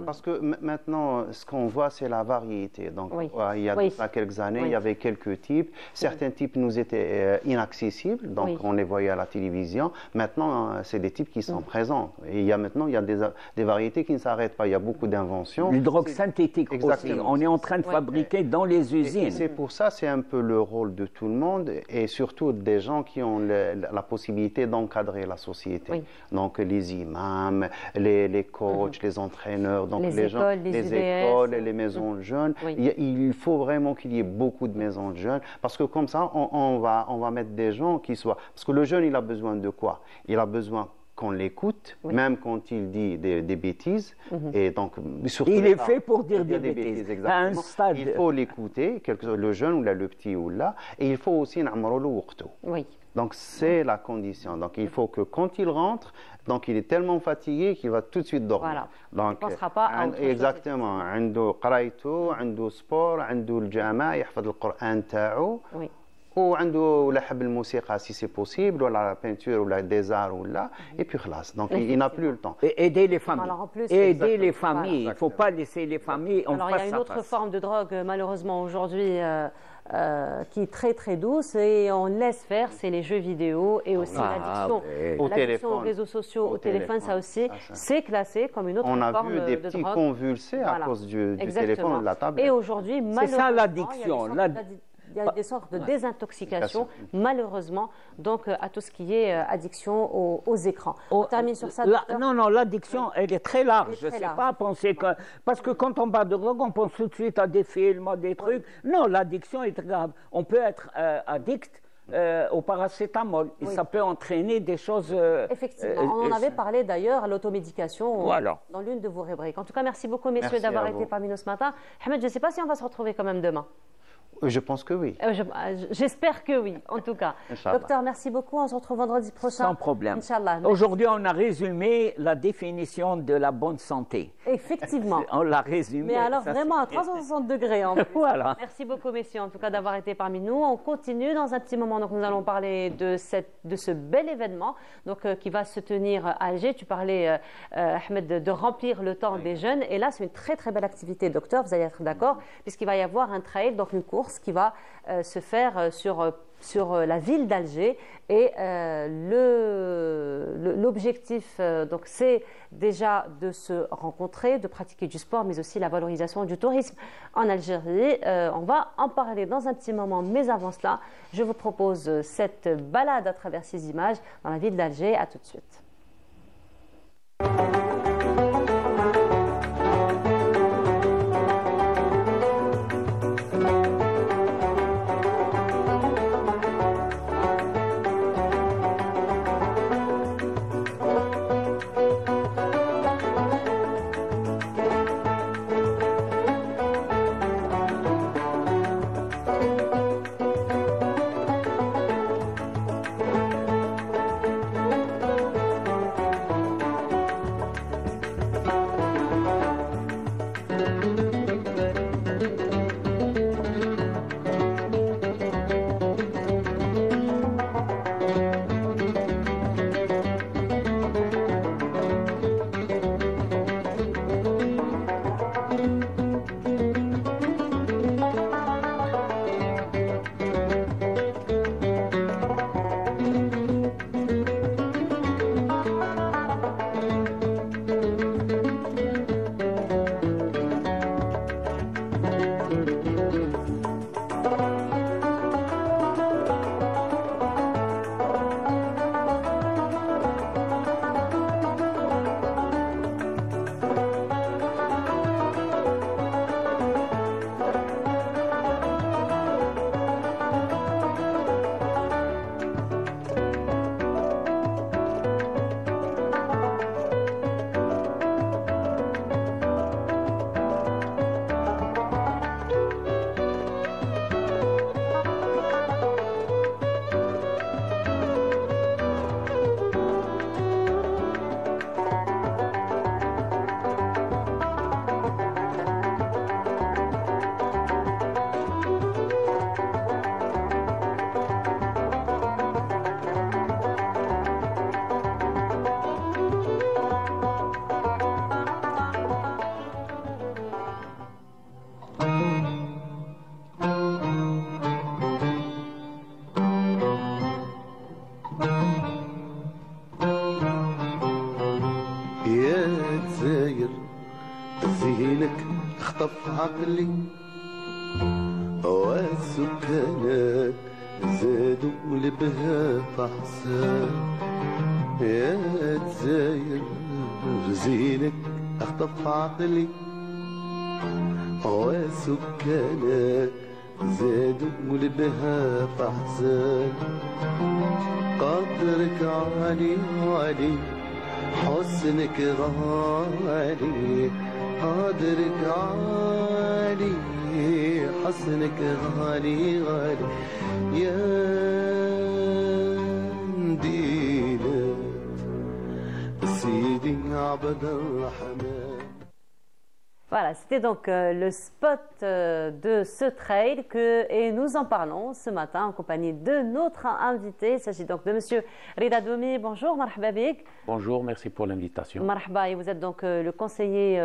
Parce que maintenant, ce qu'on voit, c'est la variété. Donc, il y a quelques années, il y avait quelques types. Certains types nous étaient inaccessibles, donc on les voyait à la télévision. Maintenant, c'est des types qui sont présents. Et maintenant, il y a des variétés qui ne s'arrêtent pas. Il y a beaucoup d'inventions. Une drogue synthétique aussi. On est en train de fabriquer dans les usines. C'est pour ça, c'est un peu le rôle de tout le monde, et surtout des gens qui ont la possibilité d'encadrer la société. Donc, les imams, les coachs, les entraîneurs, donc les écoles, les maisons maisons de jeunes. Oui. Il faut vraiment qu'il y ait beaucoup de maisons de jeunes, parce que comme ça, on va mettre des gens qui soient... Parce que le jeune, il a besoin de quoi? Il a besoin qu'on l'écoute, même quand il dit des bêtises. Et donc, surtout Il est fait pour dire des bêtises. À un Exactement. stade. Il faut l'écouter, le jeune ou le petit ou là, et il faut aussi نعمروا له وقته. Oui. Donc c'est la condition. Donc il faut que quand il rentre, donc il est tellement fatigué qu'il va tout de suite dormir. Voilà. Donc Il ne pensera pas à autre chose. exactement. عنده قرايته، عنده سبور، عنده الجامع، يحفظ القرآن تاعو. Oui. وعنده ولا حب الموسيقى si c'est possible ولا la peinture ولا des arts ولا et puis خلاص. Donc il n'a plus le temps. Et aider les familles. Alors, en plus, aider les exactement. familles. Il ne faut pas laisser les familles en Alors, il y a face une à autre face. forme de drogue, malheureusement, aujourd'hui, qui est très, très douce et on laisse faire, c'est les jeux vidéo et aussi l'addiction. ouais. Au L'addiction aux téléphone. réseaux sociaux, au Au téléphone, ça aussi, c'est classé comme une autre On a forme vu des de petits drogue. convulsés à Voilà. cause du téléphone Exactement. ou de la tablette. Et aujourd'hui, malheureusement, ça, l'addiction. il y a des sortes de désintoxication, malheureusement, donc à tout ce qui est addiction aux écrans. On termine sur ça. docteur. Non, l'addiction, elle est très large. Elle est très Je ne sais large. pas penser que... Parce que quand on parle de drogue, on pense tout de suite à des films, à des trucs. Non, l'addiction est grave. On peut être addict au paracétamol. Et ça peut entraîner des choses... Effectivement, on en avait parlé d'ailleurs à l'automédication Voilà. dans l'une de vos rubriques. En tout cas, merci beaucoup, messieurs, Merci d'avoir à été vous. parmi nous ce matin. Ahmed, je ne sais pas si on va se retrouver quand même demain. Je pense que oui. J'espère que oui, en tout cas. Inch'Allah. Docteur, merci beaucoup. On se retrouve vendredi prochain. Sans problème. Inch'Allah. Aujourd'hui, on a résumé la définition de la bonne santé. Effectivement. On l'a résumé. Mais alors ça, vraiment à c'est- 360 degrés en plus. Voilà. Merci beaucoup messieurs en tout cas d'avoir été parmi nous. On continue dans un petit moment. Donc nous allons parler de ce bel événement donc, qui va se tenir à Alger. Tu parlais Ahmed de remplir le temps des jeunes et là c'est une très très belle activité docteur, vous allez être d'accord puisqu'il va y avoir un trail, donc une course qui va se faire sur la ville d'Alger et l'objectif donc c'est déjà de se rencontrer, de pratiquer du sport mais aussi la valorisation du tourisme en Algérie. On va en parler dans un petit moment mais avant cela je vous propose cette balade à travers ces images dans la ville d'Alger. À tout de suite. يا جزاير زينك خطف عقلي والسكانات زادوا لبها فحصان يا جزاير زينك اخطف عقلي وسكانك زادوا لبها فحزان قدرك عالي عالي حسنك غالي قدرك عالي حسنك غالي غالي يا مدينة سيدي عبد الرحمن. Voilà, c'était donc le spot de ce trail et nous en parlons ce matin en compagnie de notre invité. Il s'agit donc de Monsieur Rida Doumi. Bonjour, marhaba bik. Bonjour, merci pour l'invitation. Marhaba, et vous êtes donc le conseiller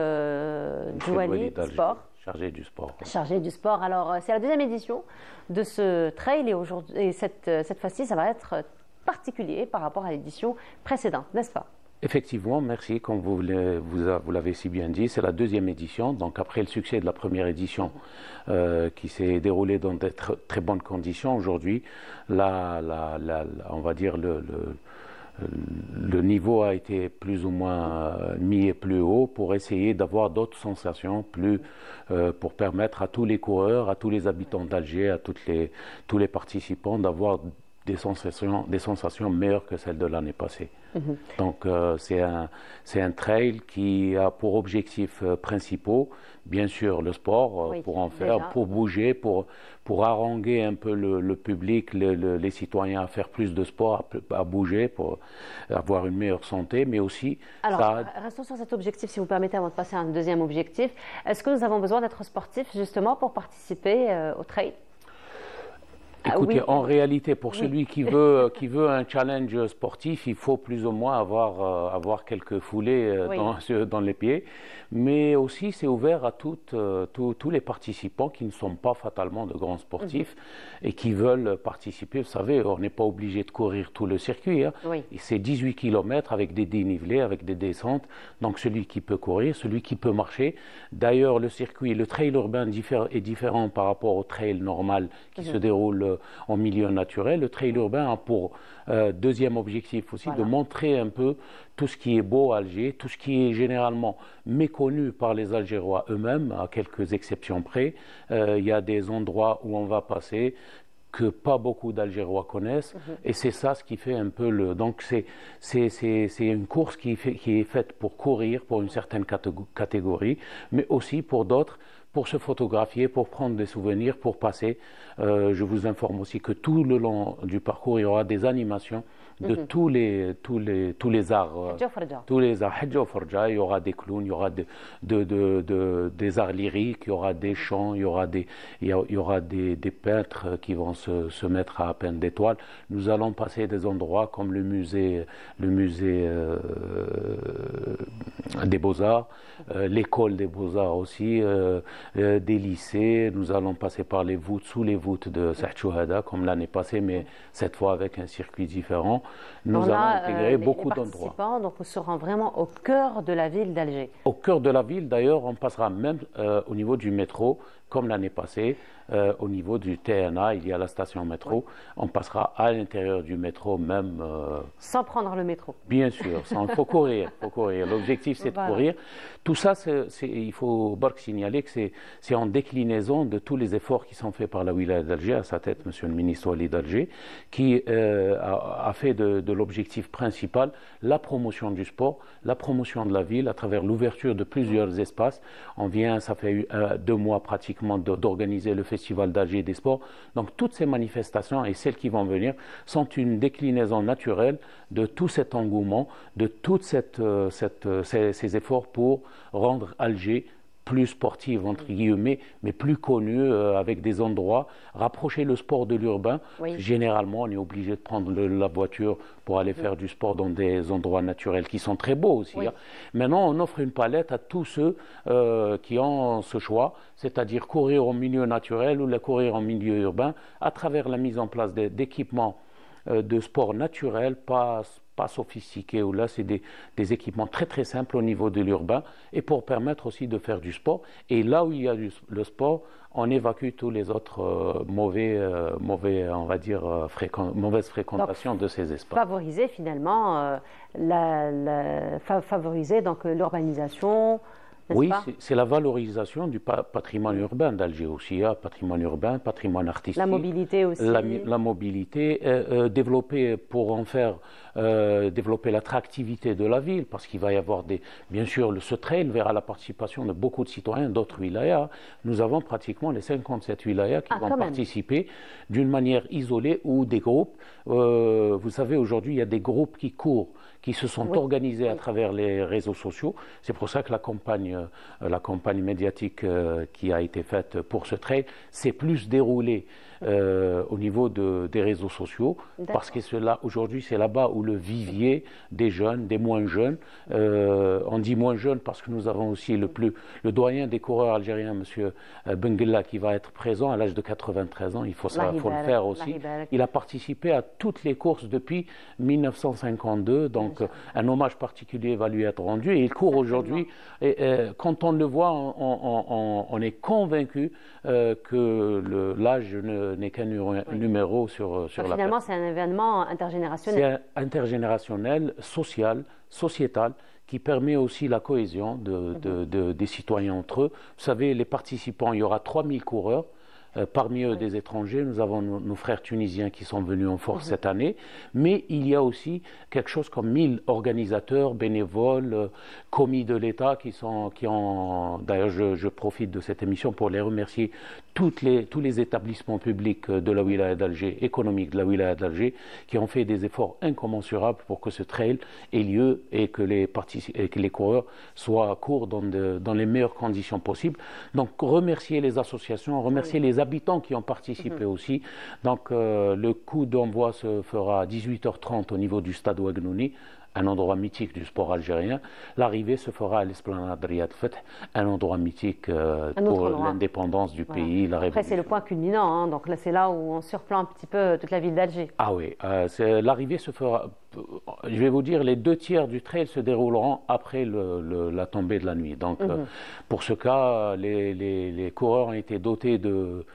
du Wali Sport. Chargé du sport. Chargé du sport. Alors, c'est la deuxième édition de ce trail et aujourd'hui, et cette fois-ci, ça va être particulier par rapport à l'édition précédente, n'est-ce pas? Effectivement, merci. Comme vous l'avez si bien dit, c'est la deuxième édition. Donc après le succès de la première édition qui s'est déroulée dans de très bonnes conditions, aujourd'hui, on va dire le niveau a été plus ou moins mis plus haut pour essayer d'avoir d'autres sensations, pour permettre à tous les coureurs, à tous les habitants d'Alger, à tous les participants d'avoir des sensations meilleures que celles de l'année passée. Donc c'est un trail qui a pour objectifs principaux, bien sûr, le sport, pour en faire, déjà, pour bouger, pour haranguer un peu le public, les citoyens à faire plus de sport, à bouger, pour avoir une meilleure santé, mais aussi... Alors, restons sur cet objectif, si vous permettez, avant de passer à un deuxième objectif. Est-ce que nous avons besoin d'être sportifs, justement, pour participer au trail? Écoutez, oui, en réalité, pour celui qui veut un challenge sportif, il faut plus ou moins avoir quelques foulées dans les pieds. Mais aussi, c'est ouvert à tous les participants qui ne sont pas fatalement de grands sportifs et qui veulent participer. Vous savez, on n'est pas obligé de courir tout le circuit. Hein. C'est 18 km avec des dénivelés, avec des descentes. Donc, celui qui peut courir, celui qui peut marcher. D'ailleurs, le trail urbain est différent par rapport au trail normal qui se déroule en milieu naturel. Le trail urbain a pour deuxième objectif aussi de montrer un peu tout ce qui est beau à Alger, tout ce qui est généralement méconnu par les Algérois eux-mêmes, à quelques exceptions près. Il y a des endroits où on va passer que pas beaucoup d'Algérois connaissent, et c'est ça ce qui fait un peu le... Donc c'est une course qui est faite pour courir, pour une certaine catégorie, mais aussi pour d'autres, pour se photographier, pour prendre des souvenirs, pour passer. Je vous informe aussi que tout le long du parcours, il y aura des animations de tous les arts. Tous les arts. Il y aura des clowns, il y aura des arts lyriques, il y aura des chants, il y aura des peintres qui vont se mettre à peindre des toiles. Nous allons passer des endroits comme le musée des Beaux-Arts, l'école des Beaux-Arts aussi, des lycées. Nous allons passer par les voûtes, sous les voûtes de Saht Chouhada, comme l'année passée, mais cette fois avec un circuit différent. Nous allons intégrer beaucoup d'endroits. Donc on se rend vraiment au cœur de la ville d'Alger. Au cœur de la ville, d'ailleurs, on passera même au niveau du métro, comme l'année passée. Au niveau du TNA, il y a la station métro. On passera à l'intérieur du métro même. Sans prendre le métro. Bien sûr, il faut courir. L'objectif, c'est de courir. Tout ça, il faut signaler que c'est en déclinaison de tous les efforts qui sont faits par la wilaya d'Alger, à sa tête, Monsieur le ministre Wali d'Alger, qui a fait de l'objectif principal la promotion du sport, la promotion de la ville à travers l'ouverture de plusieurs espaces. Ça fait 2 mois pratiquement d'organiser le Festival d'Alger des sports. Donc toutes ces manifestations et celles qui vont venir sont une déclinaison naturelle de tout cet engouement, de tous ces efforts pour rendre Alger plus sportive, entre guillemets, mais plus connue, avec des endroits, rapprocher le sport de l'urbain. Généralement, on est obligé de prendre la voiture pour aller faire du sport dans des endroits naturels qui sont très beaux aussi. Hein. Maintenant, on offre une palette à tous ceux qui ont ce choix, c'est-à-dire courir en milieu naturel ou courir en milieu urbain, à travers la mise en place d'équipements de sport naturel, pas sophistiqués, où là c'est des équipements très très simples au niveau de l'urbain, et pour permettre aussi de faire du sport. Et là où il y a le sport, on évacue tous les autres on va dire, mauvaise fréquentation de ces espaces. Favoriser finalement favoriser donc l'urbanisation, Oui, c'est la valorisation du patrimoine urbain d'Alger aussi. Il y a patrimoine urbain, patrimoine artistique. La mobilité aussi. La mobilité, développer pour en faire, développer l'attractivité de la ville, parce qu'il va y avoir bien sûr, ce trail verra la participation de beaucoup de citoyens d'autres wilayas. Nous avons pratiquement les 57 wilayas qui vont participer d'une manière isolée ou des groupes. Vous savez, aujourd'hui, il y a des groupes qui courent, qui se sont organisés à travers les réseaux sociaux. C'est pour ça que la campagne médiatique qui a été faite pour ce trail s'est plus déroulée au niveau des réseaux sociaux, parce que aujourd'hui, c'est là-bas où le vivier des jeunes, des moins jeunes, on dit moins jeunes parce que nous avons aussi le doyen des coureurs algériens, M. Benguela, qui va être présent à l'âge de 93 ans, il faut le faire aussi. Il a participé à toutes les courses depuis 1952, donc un hommage particulier va lui être rendu, et il court aujourd'hui. Quand on le voit, on est convaincu que l'âge n'est qu'un numéro sur la Finalement, c'est un événement intergénérationnel. C'est intergénérationnel, social, sociétal, qui permet aussi la cohésion des citoyens entre eux. Vous savez, les participants, il y aura 3000 coureurs. Parmi eux, des étrangers. Nous avons nos frères tunisiens qui sont venus en force cette année, mais il y a aussi quelque chose comme 1000 organisateurs, bénévoles, commis de l'État qui ont. D'ailleurs, je profite de cette émission pour les remercier, tous les établissements publics de la wilaya d'Alger, économiques de la wilaya d'Alger, qui ont fait des efforts incommensurables pour que ce trail ait lieu et que les coureurs courent dans les meilleures conditions possibles. Donc, remercier les associations, remercier les habitants qui ont participé aussi. Donc, le coup d'envoi se fera à 18h30 au niveau du stade Ouagnouni, un endroit mythique du sport algérien. L'arrivée se fera à l'esplanade Riyad Feth, un endroit mythique pour l'indépendance du pays. Après, c'est le point culminant, hein, donc là, c'est là où on surplombe un petit peu toute la ville d'Alger. Ah oui, l'arrivée se fera, je vais vous dire, les 2 tiers du trail se dérouleront après la tombée de la nuit. Donc, pour ce cas, les coureurs ont été dotés de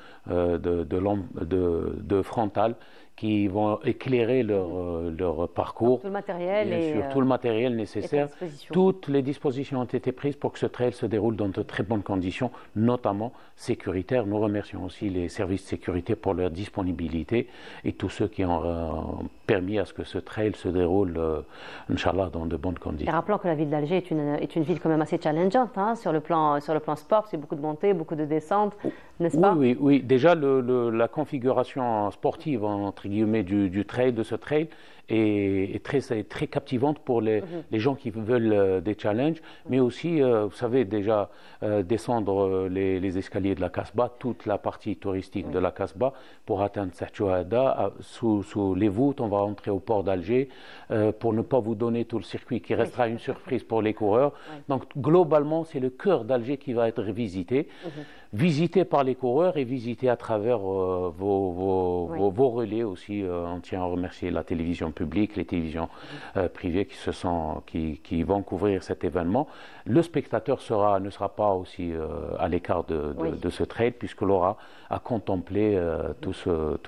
frontales qui vont éclairer leur parcours. Tout le matériel bien sûr, tout le matériel nécessaire. Toutes les dispositions ont été prises pour que ce trail se déroule dans de très bonnes conditions, notamment sécuritaires. Nous remercions aussi les services de sécurité pour leur disponibilité et tous ceux qui ont permis à ce que ce trail se déroule, Inch'Allah, dans de bonnes conditions. Et rappelons que la ville d'Alger est une ville quand même assez challengeante, hein, sur le plan sport, c'est beaucoup de montées, beaucoup de descentes, n'est-ce pas? Oui. Déjà, la configuration sportive, entre guillemets, du trail, de ce trail, est très captivante pour les gens qui veulent des challenges, mais aussi, vous savez, déjà descendre les escaliers de la Kasbah, toute la partie touristique de la Kasbah, pour atteindre Serchouhada, sous les voûtes, on va entrer au port d'Alger, pour ne pas vous donner tout le circuit, qui restera une surprise pour les coureurs. Donc, globalement, c'est le cœur d'Alger qui va être visité. Visité par les coureurs et visité à travers vos relais aussi. On tient à remercier la télévision publique, les télévisions privées qui vont couvrir cet événement. Le spectateur ne sera pas aussi à l'écart de ce trail, puisqu'il aura à contempler tout ce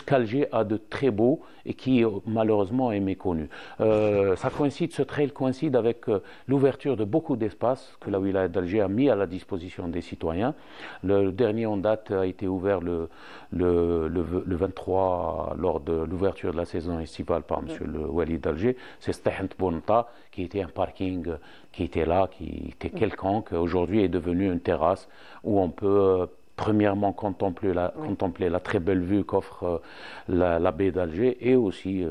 qu'Alger a de très beau et qui malheureusement est méconnu. Ce trail coïncide avec l'ouverture de beaucoup d'espaces que la wilaya d'Alger a mis à la disposition des citoyens. Le dernier en date a été ouvert le 23 lors de l'ouverture de la saison estivale par M. le Wali d'Alger. C'est Stahent Bonta, qui était un parking qui était là, qui était quelconque. Aujourd'hui est devenu une terrasse où on peut premièrement contempler la très belle vue qu'offre la baie d'Alger et aussi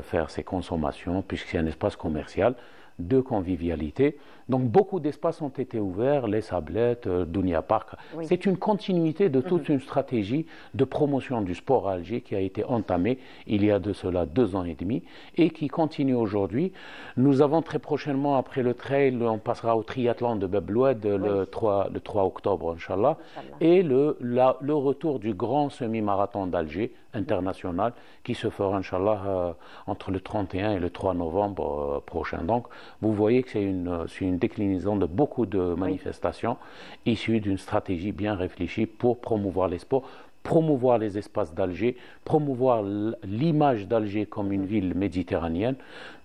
faire ses consommations, puisque c'est un espace commercial de convivialité. Donc beaucoup d'espaces ont été ouverts, les Sablettes, Dounia Park. C'est une continuité de toute une stratégie de promotion du sport à Alger qui a été entamée il y a de cela 2 ans et demi et qui continue aujourd'hui. Nous avons très prochainement, après le trail, on passera au triathlon de Bebloued le 3 octobre, Inch'Allah, et le retour du grand semi-marathon d'Alger international qui se fera, Inch'Allah, entre le 31 et le 3 novembre prochain. Donc, vous voyez que c'est une déclinaison de beaucoup de manifestations issues d'une stratégie bien réfléchie pour promouvoir les sports, promouvoir les espaces d'Alger, promouvoir l'image d'Alger comme une ville méditerranéenne.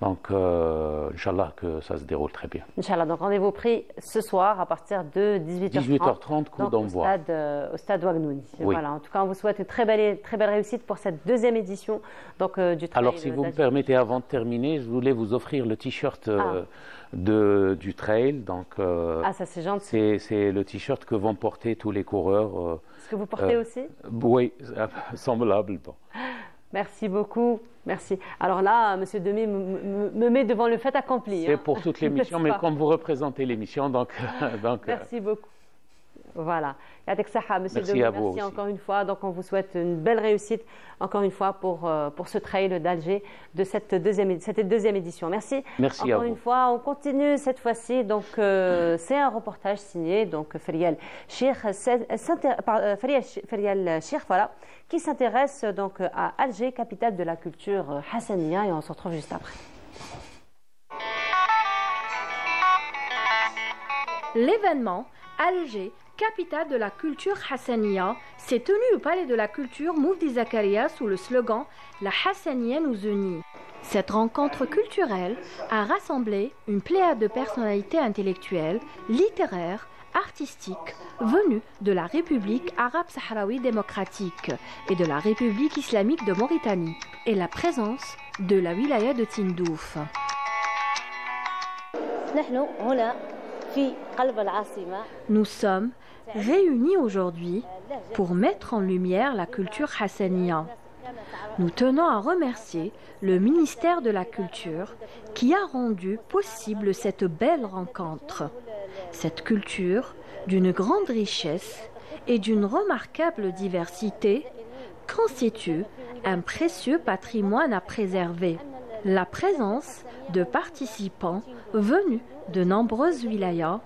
Donc, Inch'Allah, que ça se déroule très bien. Inch'Allah, donc rendez-vous pris ce soir à partir de 18h30. 18h30, coup d'envoi. Au stade Ouagnouni. Oui. Voilà, en tout cas, on vous souhaite une très belle réussite pour cette deuxième édition du trail. Alors, si vous me permettez, avant de terminer, je voulais vous offrir le t-shirt du trail. Donc, ça c'est gentil. C'est le t-shirt que vont porter tous les coureurs. Est-ce que vous portez aussi? Oui, semblable. Bon. Merci beaucoup. Merci. Alors là, M. Demy me met devant le fait accompli. C'est pour toute l'émission, mais comme vous représentez l'émission, donc merci beaucoup. Voilà. Yadek Saha, M. Merci Demy, à vous merci encore une fois. Donc, on vous souhaite une belle réussite, encore une fois, pour ce trail d'Alger de cette deuxième édition. Merci. Merci encore à vous. une fois. On continue cette fois-ci. Donc, c'est un reportage signé donc Ferial Cheikh, voilà, qui s'intéresse donc à Alger, capitale de la culture hassaniya, et on se retrouve juste après. L'événement Alger, capitale de la culture hassaniya, s'est tenu au Palais de la Culture Moufdi Zakaria sous le slogan « La Hassaniya nous unit ». Cette rencontre culturelle a rassemblé une pléiade de personnalités intellectuelles, littéraires, artistiques, venues de la République arabe sahraoui démocratique et de la République islamique de Mauritanie, et la présence de la wilaya de Tindouf. Nous sommes réunis aujourd'hui pour mettre en lumière la culture hassaniya. Nous tenons à remercier le ministère de la Culture qui a rendu possible cette belle rencontre. Cette culture, d'une grande richesse et d'une remarquable diversité, constitue un précieux patrimoine à préserver. La présence de participants venus de nombreuses wilayas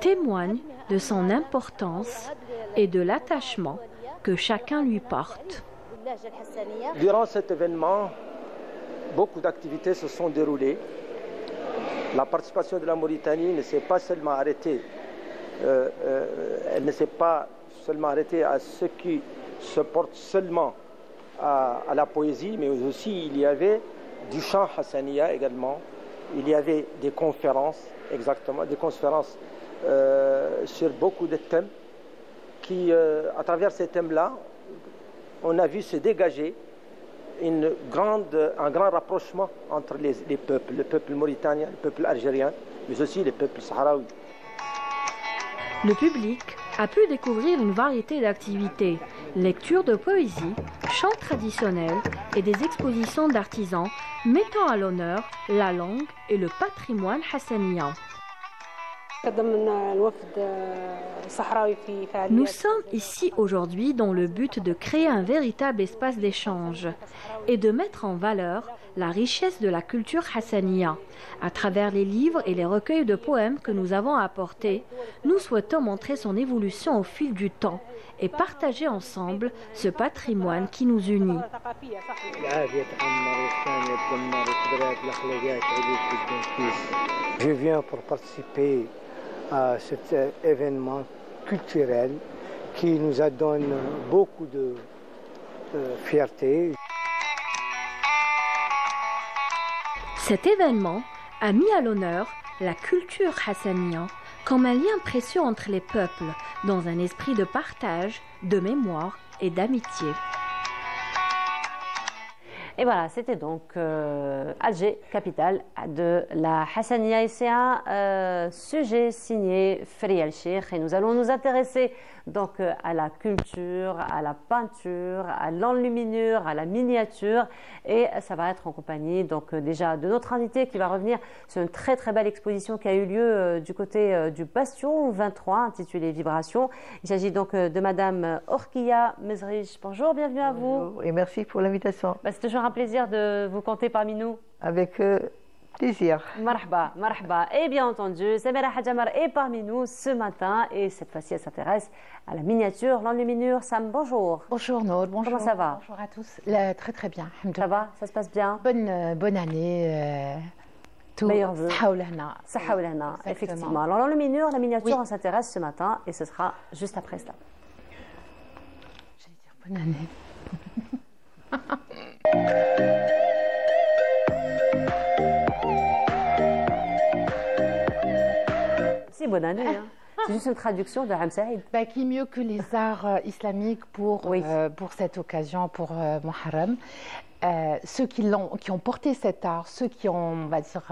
témoigne de son importance et de l'attachement que chacun lui porte. Durant cet événement, beaucoup d'activités se sont déroulées. La participation de la Mauritanie ne s'est pas seulement arrêtée, elle ne s'est pas seulement arrêtée à ce qui se porte seulement à la poésie, mais aussi il y avait du chant hassaniya également. Il y avait des conférences, exactement, des conférences sur beaucoup de thèmes qui, à travers ces thèmes-là, on a vu se dégager un grand rapprochement entre les peuples, le peuple mauritanien, le peuple algérien, mais aussi le peuple sahraoui. Le public a pu découvrir une variété d'activités, lecture de poésie, chants traditionnels et des expositions d'artisans mettant à l'honneur la langue et le patrimoine hassaniya. Nous sommes ici aujourd'hui dans le but de créer un véritable espace d'échange et de mettre en valeur la richesse de la culture hassaniya. À travers les livres et les recueils de poèmes que nous avons apportés, nous souhaitons montrer son évolution au fil du temps et partager ensemble ce patrimoine qui nous unit. Je viens pour participer à cet événement culturel qui nous donne beaucoup de fierté. Cet événement a mis à l'honneur la culture hassaniya comme un lien précieux entre les peuples, dans un esprit de partage, de mémoire et d'amitié. Et voilà, c'était donc Alger, capitale de la Hassaniya. Et c'est un sujet signé Ferial Cheikh. Et nous allons nous intéresser donc à la culture, à la peinture, à l'enluminure, à la miniature. Et ça va être en compagnie donc déjà de notre invité qui va revenir sur une très très belle exposition qui a eu lieu du côté du Bastion 23, intitulée Vibration. Il s'agit donc de Madame Orkia Mezrich. Bonjour, bienvenue à vous. Bonjour et merci pour l'invitation. C'est toujours un plaisir de vous compter parmi nous. Avec plaisir. Marhaba, marhaba. Et bien entendu, Samira Hadjamar est parmi nous ce matin et cette fois-ci elle s'intéresse à la miniature, l'enluminure. Sam, bonjour. Bonjour Nour, bonjour. Comment ça va? Bonjour à tous. Très très bien. Ça va? Ça se passe bien? Bonne année. Tout. Meilleurs vœux. Saha ou lahna. Effectivement. Alors l'enluminure, la miniature, on s'intéresse ce matin et ce sera juste après cela. Bonne année. Si, bonne année. Hein. C'est juste une traduction de Ham Saïd. Bah, qui mieux que les arts islamiques pour cette occasion, pour Muharram. Ceux qui ont porté cet art, ceux qui ont, on va dire,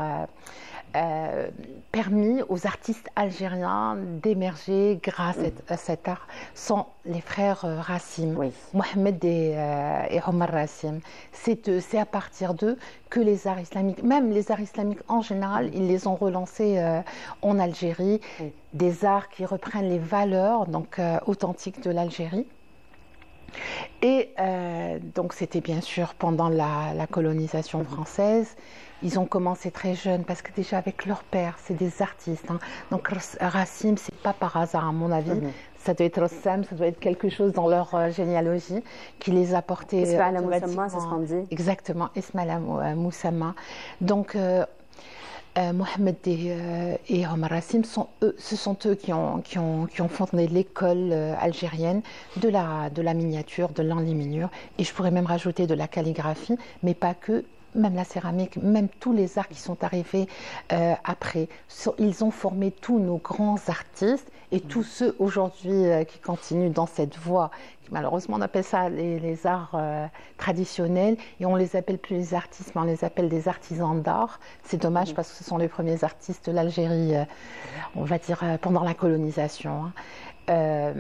permis aux artistes algériens d'émerger grâce à cet art sont les frères Rassim, Mohamed et Omar Rassim. C'est à partir d'eux que les arts islamiques, même les arts islamiques en général, ils les ont relancés en Algérie, des arts qui reprennent les valeurs donc, authentiques de l'Algérie. Et donc c'était bien sûr pendant la colonisation française. Ils ont commencé très jeunes parce que déjà avec leur père, c'est des artistes. Hein. Donc Rassim, c'est pas par hasard à mon avis. Ça doit être Rassam, ça doit être quelque chose dans leur généalogie qui les a portés. Ismaïla Moussamma, c'est ce qu'on dit. Exactement, Ismaïla Moussamma. Donc Mohamed et Omar Rassim, ce sont eux qui ont fondé l'école algérienne de la miniature, de l'enluminure, et je pourrais même rajouter de la calligraphie, mais pas que, même la céramique, même tous les arts qui sont arrivés après. Ils ont formé tous nos grands artistes et tous ceux aujourd'hui qui continuent dans cette voie. Malheureusement, on appelle ça les arts traditionnels et on les appelle plus les artistes, mais on les appelle des artisans d'art. C'est dommage parce que ce sont les premiers artistes de l'Algérie, on va dire, pendant la colonisation. Hein.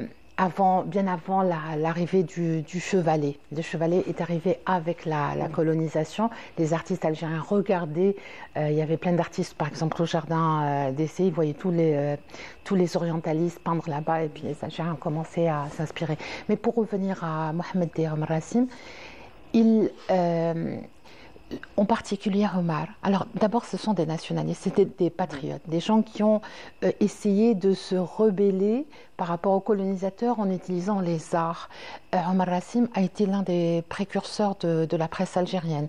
Bien avant l'arrivée du chevalet. Le chevalet est arrivé avec la colonisation. Les artistes algériens regardaient, il y avait plein d'artistes, par exemple au jardin d'essai, ils voyaient tous les orientalistes peindre là-bas et puis les Algériens ont commencé à s'inspirer. Mais pour revenir à Mohamed et Omar Rassim, en particulier Omar. Alors d'abord ce sont des nationalistes, c'était des patriotes, des gens qui ont essayé de se rebeller par rapport aux colonisateurs en utilisant les arts. Omar Rassim a été l'un des précurseurs de la presse algérienne.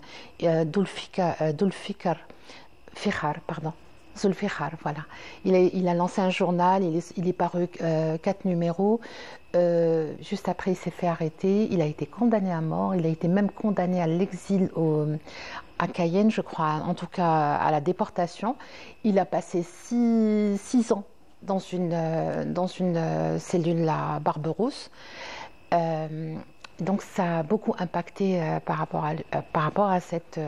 Zulfiqar, voilà. Il a lancé un journal, il est paru 4 numéros. Juste après, il s'est fait arrêter. Il a été condamné à mort. Il a été même condamné à l'exil à Cayenne, je crois, en tout cas à la déportation. Il a passé 6 ans dans une cellule à Barberousse. Donc ça a beaucoup impacté par rapport à cette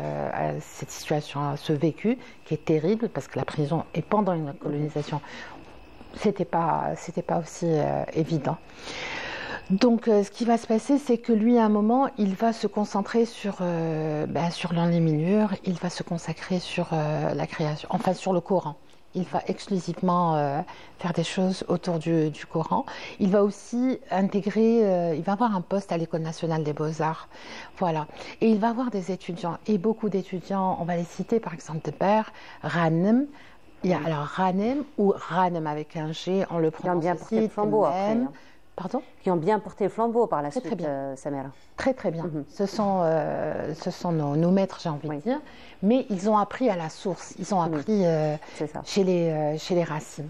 situation, à ce vécu qui est terrible parce que la prison et pendant une colonisation, c'était pas aussi évident. Donc ce qui va se passer, c'est que lui, à un moment, il va se concentrer sur l'enluminure, il va se consacrer sur la création, enfin sur le Coran. Il va exclusivement faire des choses autour du Coran. Il va aussi intégrer, il va avoir un poste à l'École nationale des beaux-arts. Voilà. Et il va avoir des étudiants, et beaucoup d'étudiants, on va les citer, par exemple de Père, Ranem. Il y a alors Ranem ou Ranem avec un G, on le prononce bien porté le flambeau après. Hein. Pardon ? Qui ont bien porté le flambeau par la suite, très bien. Samira. Très très bien. Ce sont nos maîtres, j'ai envie de dire. Mais ils ont appris à la source. Ils ont appris chez les racines.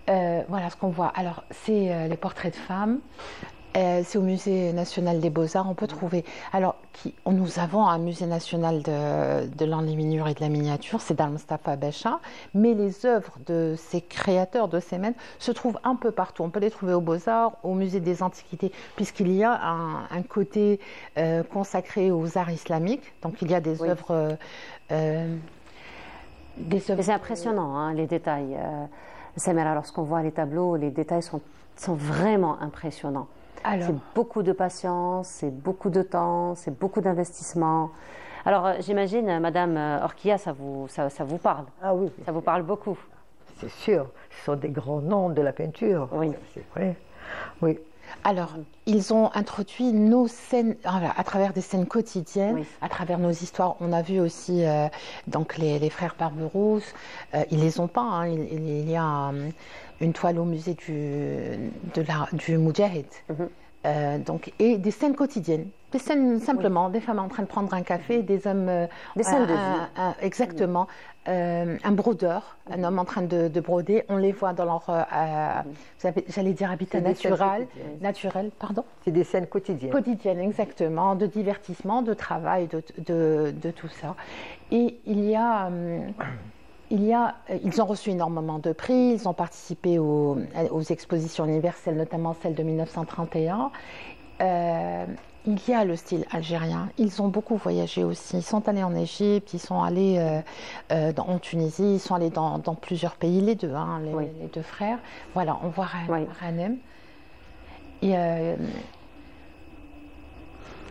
Voilà ce qu'on voit. Alors, c'est les portraits de femmes. C'est au Musée national des beaux-arts. On peut trouver. Alors, nous avons un musée national de l'enluminure et de la miniature, c'est Dar Mustafa Becha, mais les œuvres de ces créateurs, de ces maîtres, se trouvent un peu partout. On peut les trouver aux Beaux-Arts, au Musée des Antiquités, puisqu'il y a un côté consacré aux arts islamiques. Donc, il y a des œuvres. C'est impressionnant, hein, les détails. Samira, lorsqu'on voit les tableaux, les détails sont vraiment impressionnants. C'est beaucoup de patience, c'est beaucoup de temps, c'est beaucoup d'investissement. Alors, j'imagine, Madame Orkia, ça vous parle. Ah oui. Ça vous parle beaucoup. C'est sûr, ce sont des grands noms de la peinture. Oui. C'est vrai. Oui. Alors, ils ont introduit nos scènes à travers des scènes quotidiennes, à travers nos histoires. On a vu aussi donc les frères Barberousse. Ils les ont pas. Hein. Il y a une toile au musée du Moudjahid. Donc, et des scènes quotidiennes. Des scènes simplement, des femmes en train de prendre un café, des hommes... des scènes de vie. Exactement. Un brodeur, un homme en train de broder, on les voit dans leur, j'allais dire habitat naturel, pardon. C'est des scènes quotidiennes. Quotidiennes, exactement, de divertissement, de travail, de tout ça. Et ils ont reçu énormément de prix, ils ont participé aux expositions universelles, notamment celle de 1931. Il y a le style algérien. Ils ont beaucoup voyagé aussi. Ils sont allés en Égypte, ils sont allés en Tunisie, ils sont allés dans plusieurs pays, les deux, hein, les deux frères. Voilà, on voit Ranem. Et,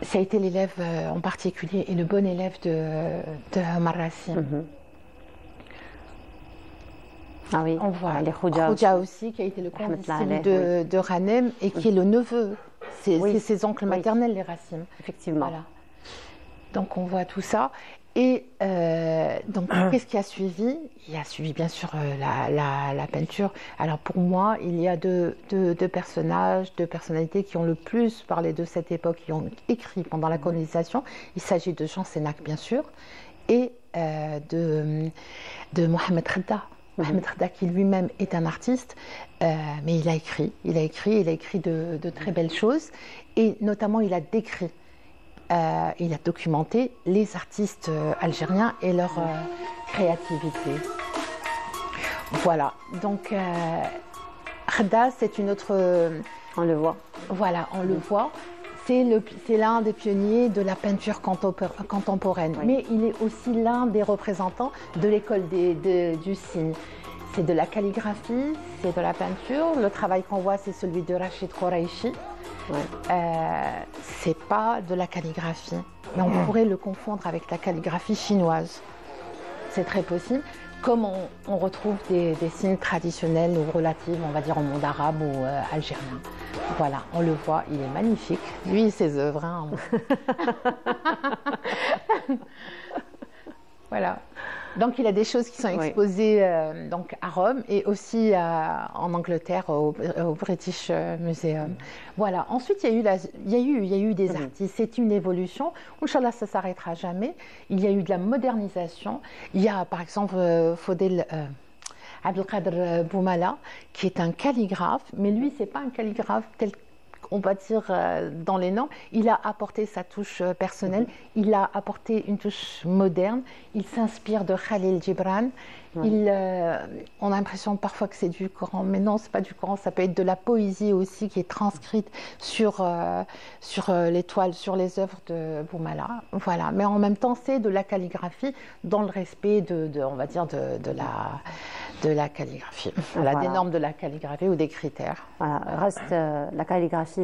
ça a été l'élève en particulier et le bon élève de Omar Rassim. Ah oui, on voit les Khoudia aussi, qui a été le condisciple de Ranem et qui est le neveu. C'est ses oncles maternels, les Rassim. Effectivement. Voilà. Donc on voit tout ça. Et donc qu'est-ce qui a suivi? Il y a suivi bien sûr la peinture. Alors pour moi, il y a deux personnages, deux personnalités qui ont le plus parlé de cette époque, qui ont écrit pendant la colonisation. Il s'agit de Jean Sénac bien sûr et de Mohamed Khedda. Mohamed Khedda qui lui-même est un artiste, mais il a écrit de très belles choses et notamment il a décrit, il a documenté les artistes algériens et leur créativité. Voilà, donc Khedda c'est une autre... on le voit. Voilà, on le voit. C'est l'un des pionniers de la peinture contemporaine, mais il est aussi l'un des représentants de l'école du signe. C'est de la calligraphie, c'est de la peinture. Le travail qu'on voit, c'est celui de Rachid Khouraichi. C'est pas de la calligraphie, mais on pourrait le confondre avec la calligraphie chinoise. C'est très possible. Comme on retrouve des signes traditionnels ou relatifs, on va dire au monde arabe ou algérien. Voilà, on le voit, il est magnifique. Lui et ses œuvres. Hein. Voilà. Donc il a des choses qui sont exposées donc à Rome et aussi en Angleterre au British Museum. Voilà. Ensuite il y a eu des artistes. C'est une évolution. Inch'Allah ça s'arrêtera jamais. Il y a eu de la modernisation. Il y a par exemple Fodel Abdelkader Boumala qui est un calligraphe, mais lui c'est pas un calligraphe tel on va dire dans les normes, il a apporté sa touche personnelle, il a apporté une touche moderne, il s'inspire de Khalil Gibran, on a l'impression parfois que c'est du Coran, mais non, c'est pas du Coran, ça peut être de la poésie aussi qui est transcrite sur les toiles, sur les œuvres de Boumala, voilà, mais en même temps c'est de la calligraphie dans le respect on va dire de la calligraphie, voilà, des normes de la calligraphie ou des critères. Voilà, reste la calligraphie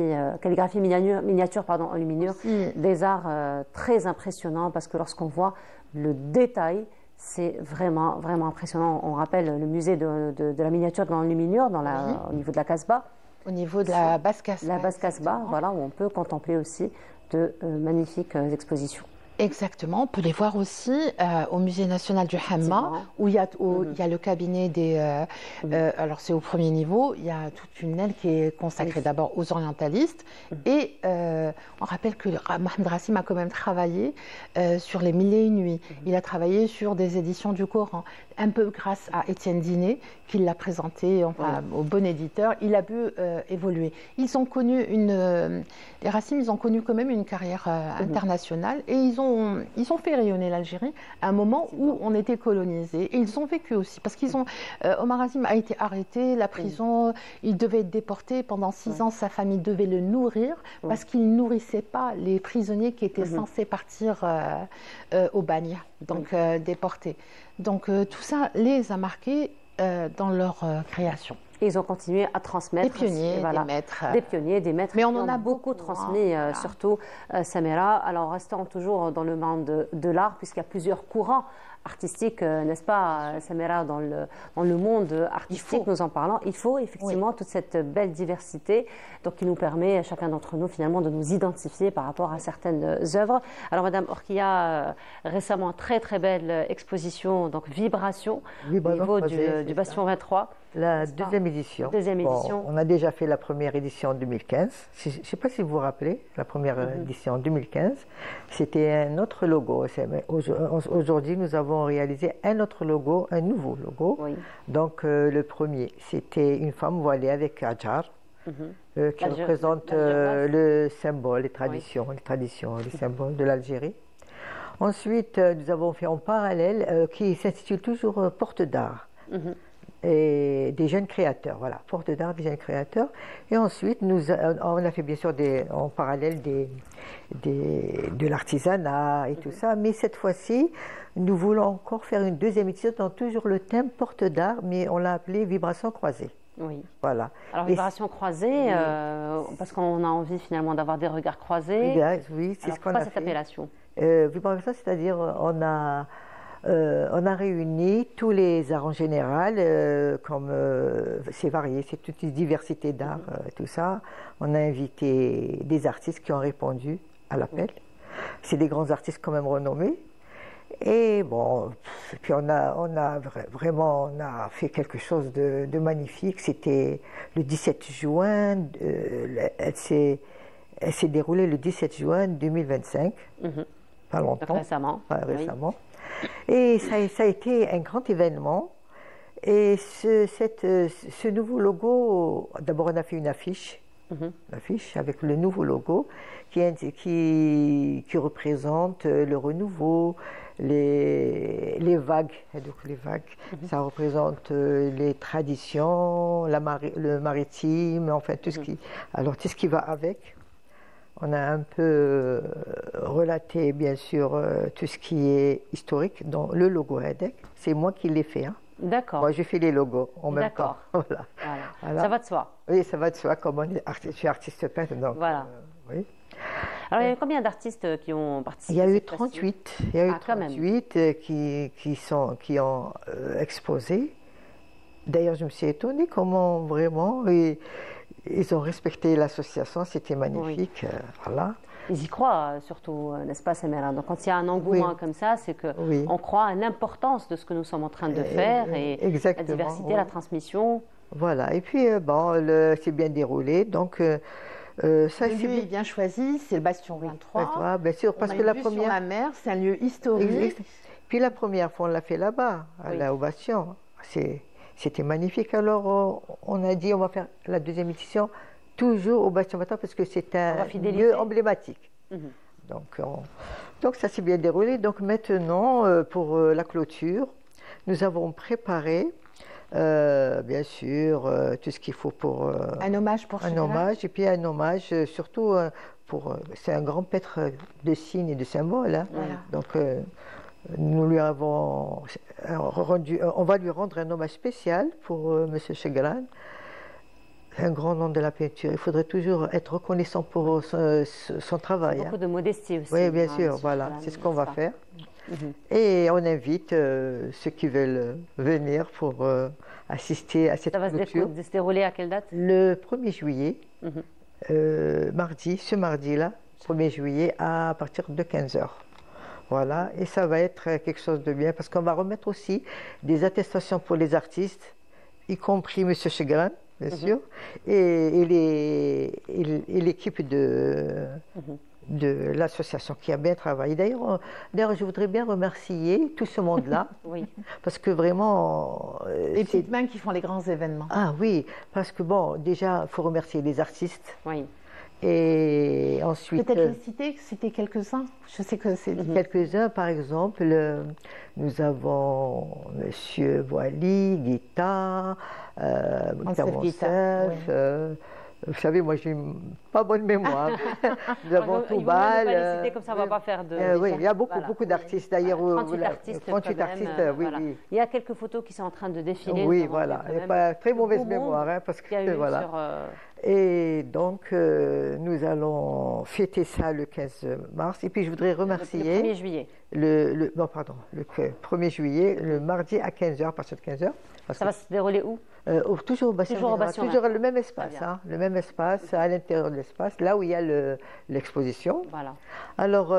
miniature en luminure, des arts très impressionnants parce que lorsqu'on voit le détail, c'est vraiment, vraiment impressionnant. On rappelle le musée de la miniature dans l'enluminure au niveau de la Casbah. Au niveau de la basse Casbah. La basse Casbah, voilà, où on peut contempler aussi de magnifiques expositions. Exactement, on peut les voir aussi au Musée national du Hamma, où il y a le cabinet des... alors c'est au premier niveau, il y a toute une aile qui est consacrée d'abord aux orientalistes, et on rappelle que Mohamed Rassim a quand même travaillé sur les Mille et une nuits, il a travaillé sur des éditions du Coran, un peu grâce à Étienne Diné, qui l'a présenté au bon éditeur, il a pu évoluer. Ils ont connu les Rassim, ils ont connu quand même une carrière internationale, et ils ont fait rayonner l'Algérie à un moment où on était colonisé. Et ils ont vécu aussi, parce Omar Rassim a été arrêté, la prison, il devait être déporté pendant 6 ans, sa famille devait le nourrir, parce qu'il ne nourrissait pas les prisonniers qui étaient censés partir au bagne, donc déportés. Donc tout ça les a marqués dans leur création. Et ils ont continué à transmettre. Des pionniers, des maîtres. Des pionniers, des maîtres. Mais on en a beaucoup transmis, surtout Samira. Alors, restant toujours dans le monde de l'art, puisqu'il y a plusieurs courants artistiques, n'est-ce pas, Samira, dans le monde artistique, nous en parlons. Il faut effectivement toute cette belle diversité, donc qui nous permet, chacun d'entre nous, finalement, de nous identifier par rapport à certaines œuvres. Alors, Madame Orkia, récemment, très, très belle exposition, donc Vibration, au niveau du Bastion 23. La deuxième édition. Deuxième édition. On a déjà fait la première édition en 2015. Je ne sais pas si vous vous rappelez, la première édition en 2015. C'était un autre logo. Aujourd'hui, nous avons réalisé un autre logo, un nouveau logo. Oui. Donc, le premier, c'était une femme voilée avec Adjar, qui représente le symbole, les traditions, les symboles de l'Algérie. Ensuite, nous avons fait en parallèle, qui s'intitule toujours Porte d'art. Et des jeunes créateurs, voilà, porte d'art des jeunes créateurs. Et ensuite, on a fait bien sûr en parallèle de l'artisanat et tout ça, mais cette fois-ci, nous voulons encore faire une deuxième édition dans toujours le thème porte d'art, mais on l'a appelé Vibration croisée. Oui. Voilà. Alors, vibration croisée, parce qu'on a envie finalement d'avoir des regards croisés. Oui, c'est ce qu'on a fait. Pourquoi cette appellation Vibration, c'est-à-dire on a réuni tous les arts en général, comme c'est varié, c'est toute une diversité d'art, tout ça. On a invité des artistes qui ont répondu à l'appel. C'est des grands artistes quand même renommés. Et bon, puis on a vraiment fait quelque chose de magnifique. C'était le 17 juin, elle s'est déroulée le 17 juin 2025, pas longtemps. Récemment. Récemment. Et ça a été un grand événement. Et ce nouveau logo, d'abord on a fait une affiche, avec le nouveau logo qui représente le renouveau, les vagues. Donc les vagues, ça représente les traditions, le maritime, enfin tout ce qui va avec. On a un peu relaté, bien sûr, tout ce qui est historique dans le logo HEDEC. C'est moi qui l'ai fait. D'accord. Moi, je fais les logos en même temps. Voilà. Ça va de soi. Oui, ça va de soi. Comme je suis artiste peintre, donc. Voilà. Oui. Alors, il y a combien d'artistes qui ont participé? Il y a eu 38. Il y a eu 38 qui ont exposé. D'ailleurs, je me suis étonnée comment vraiment ils ont respecté l'association. C'était magnifique. Voilà. Ils y croient surtout, n'est-ce pas, Samira? Donc, quand il y a un engouement comme ça, c'est qu'on croit à l'importance de ce que nous sommes en train de faire et la diversité, la transmission. Voilà. Et puis, c'est bien déroulé. Donc, le lieu est bien choisi, c'est le Bastion 23. Bien sûr, parce que la première. Sur la mer, c'est un lieu historique. Puis la première fois, on l'a fait là-bas, au Bastion. C'était magnifique. Alors, on a dit, on va faire la deuxième édition toujours au Bastion Matin parce que c'est un lieu emblématique. Donc, ça s'est bien déroulé. Donc, maintenant, pour la clôture, nous avons préparé, bien sûr, tout ce qu'il faut pour... un hommage pour un hommage, et puis un hommage surtout pour... c'est un grand peintre de signes et de symboles. Voilà. Donc, nous lui avons rendu... on va lui rendre un hommage spécial pour M. Chegran. Un grand nom de la peinture. Il faudrait toujours être reconnaissant pour son travail. Beaucoup de modestie aussi. Oui, bien sûr, voilà, c'est ce qu'on va faire. Et on invite ceux qui veulent venir pour assister à cette clôture. Ça va se dérouler à quelle date? Le 1er juillet, ce mardi-là, 1er juillet, à partir de 15h. Voilà, et ça va être quelque chose de bien, parce qu'on va remettre aussi des attestations pour les artistes, y compris M. Chegran, bien sûr, et l'équipe de l'association qui a bien travaillé. D'ailleurs, je voudrais bien remercier tout ce monde-là, parce que vraiment... les petites mains qui font les grands événements. Ah oui, parce que bon, déjà, il faut remercier les artistes. Oui. Et ensuite... Peut-être les citer quelques-uns. Je sais que c'est... Quelques-uns, par exemple, nous avons M. Boily, Guita, Monsef, vous savez, moi, j'ai pas bonne mémoire. Nous avons Toubal. Il ne pas les citer comme ça, on ne va pas faire de... oui, il y a beaucoup d'artistes. D'ailleurs, 38 artistes. 38 artistes, oui. Il y a quelques photos qui sont en train de défiler. Oui, voilà. Il n'y a pas très mauvaise mémoire, parce que voilà. Et donc, nous allons fêter ça le 15 mars. Et puis, je voudrais remercier... Le 1er juillet. Le 1er juillet, le mardi à 15h, à partir de 15h. Ça va se dérouler où? Toujours au Bastion. Toujours le même espace, le même espace, à l'intérieur de l'espace, là où il y a l'exposition. Voilà. Alors,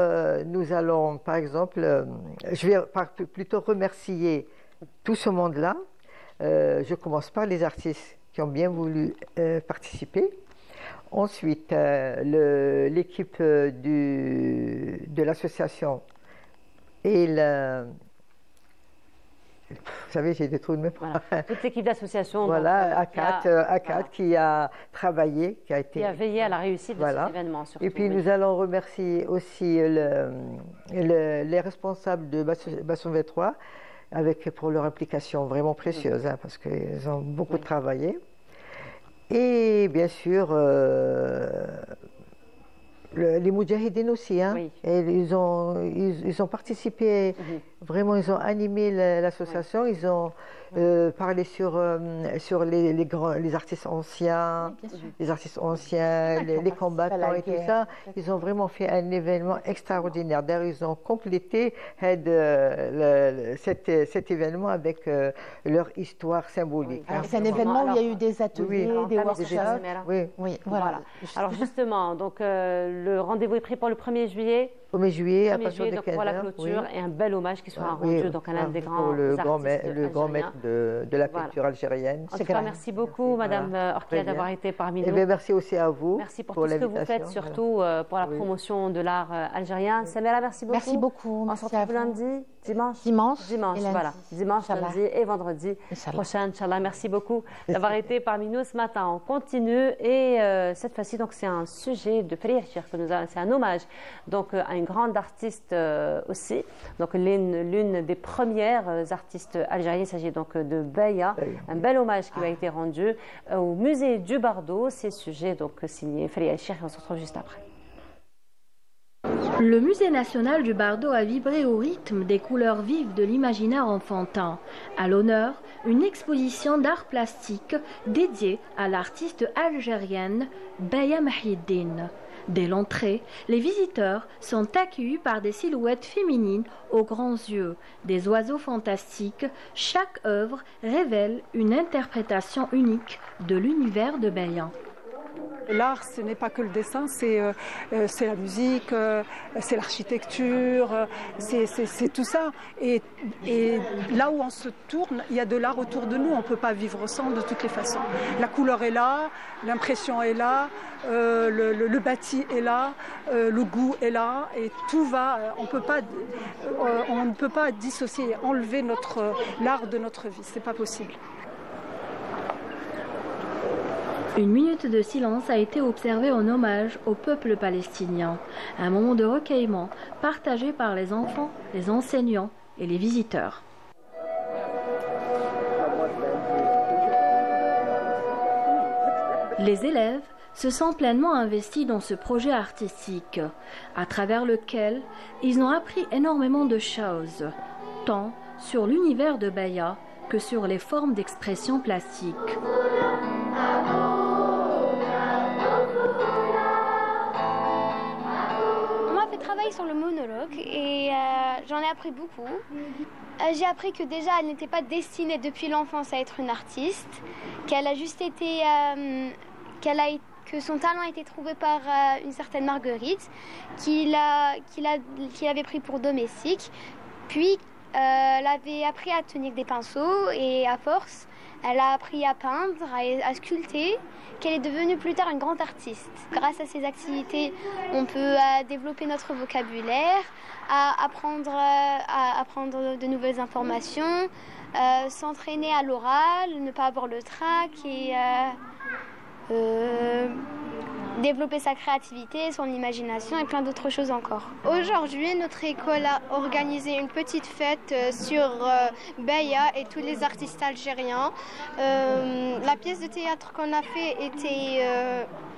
nous allons, par exemple, je vais plutôt remercier tout ce monde-là, je commence par les artistes qui ont bien voulu participer. Ensuite, l'équipe de l'association et vous savez, j'ai des trous de mémoire. Voilà. Toute l'équipe d'association. Voilà, A4 qui a travaillé, qui a veillé à la réussite de cet événement. Surtout, et puis nous allons remercier aussi les responsables de Basson V3 pour leur implication vraiment précieuse, parce qu'ils ont beaucoup travaillé. Et bien sûr, les Moudjahidines aussi, et ils ont participé, vraiment ils ont animé l'association, ils ont parlé sur les artistes anciens, les combattants et tout ça. Ils ont vraiment fait un événement extraordinaire. D'ailleurs, ils ont complété cet événement avec leur histoire symbolique. C'est un événement où il y a eu des ateliers, des workshops. Oui, voilà. Alors justement, donc le rendez-vous est pris pour le 1er juillet. Au 1er juillet, à partir de 15h. Pour la clôture et un bel hommage qui sera rendu donc à l'un des grands artistes le grand maître de la culture algérienne. En tout cas, merci beaucoup, Madame Orkia, d'avoir été parmi nous. Merci aussi à vous. Merci pour tout ce que vous faites, surtout pour la promotion de l'art algérien. Samira, merci beaucoup. Merci beaucoup. On se retrouve lundi, dimanche, voilà. Dimanche, lundi et vendredi prochain, Inch'Allah. Merci beaucoup d'avoir été parmi nous ce matin. On continue et cette fois-ci, donc c'est un sujet de Faria Chir que nous avons, c'est un hommage donc à une grande artiste aussi, donc l'une des premières artistes algériennes. Il s'agit donc de Beya, un bel hommage qui lui a été rendu au musée du Bardo. C'est sujet donc signé Faria Chir et on se retrouve juste après. Le musée national du Bardo a vibré au rythme des couleurs vives de l'imaginaire enfantin. À l'honneur, une exposition d'art plastique dédiée à l'artiste algérienne Beya Mahiddine. Dès l'entrée, les visiteurs sont accueillis par des silhouettes féminines aux grands yeux, des oiseaux fantastiques. Chaque œuvre révèle une interprétation unique de l'univers de Beya. L'art, ce n'est pas que le dessin, c'est la musique, c'est l'architecture, c'est tout ça. Et là où on se tourne, il y a de l'art autour de nous, on ne peut pas vivre sans de toutes les façons. La couleur est là, l'impression est là, le bâti est là, le goût est là, et tout va, on ne peut pas dissocier, enlever l'art de notre vie, c'est pas possible. Une minute de silence a été observée en hommage au peuple palestinien. Un moment de recueillement partagé par les enfants, les enseignants et les visiteurs. Les élèves se sont pleinement investis dans ce projet artistique, à travers lequel ils ont appris énormément de choses, tant sur l'univers de Beya que sur les formes d'expression plastique. Travaillé sur le monologue et j'en ai appris beaucoup. J'ai appris que déjà elle n'était pas destinée depuis l'enfance à être une artiste, qu'elle a juste été, que son talent a été trouvé par une certaine Marguerite, qu'il avait pris pour domestique, puis elle avait appris à tenir des pinceaux et à force elle a appris à peindre, à sculpter, qu'elle est devenue plus tard une grande artiste. Grâce à ces activités, on peut développer notre vocabulaire, apprendre de nouvelles informations, s'entraîner à l'oral, ne pas avoir le trac et développer sa créativité, son imagination et plein d'autres choses encore. Aujourd'hui, notre école a organisé une petite fête sur Beya et tous les artistes algériens. La pièce de théâtre qu'on a fait était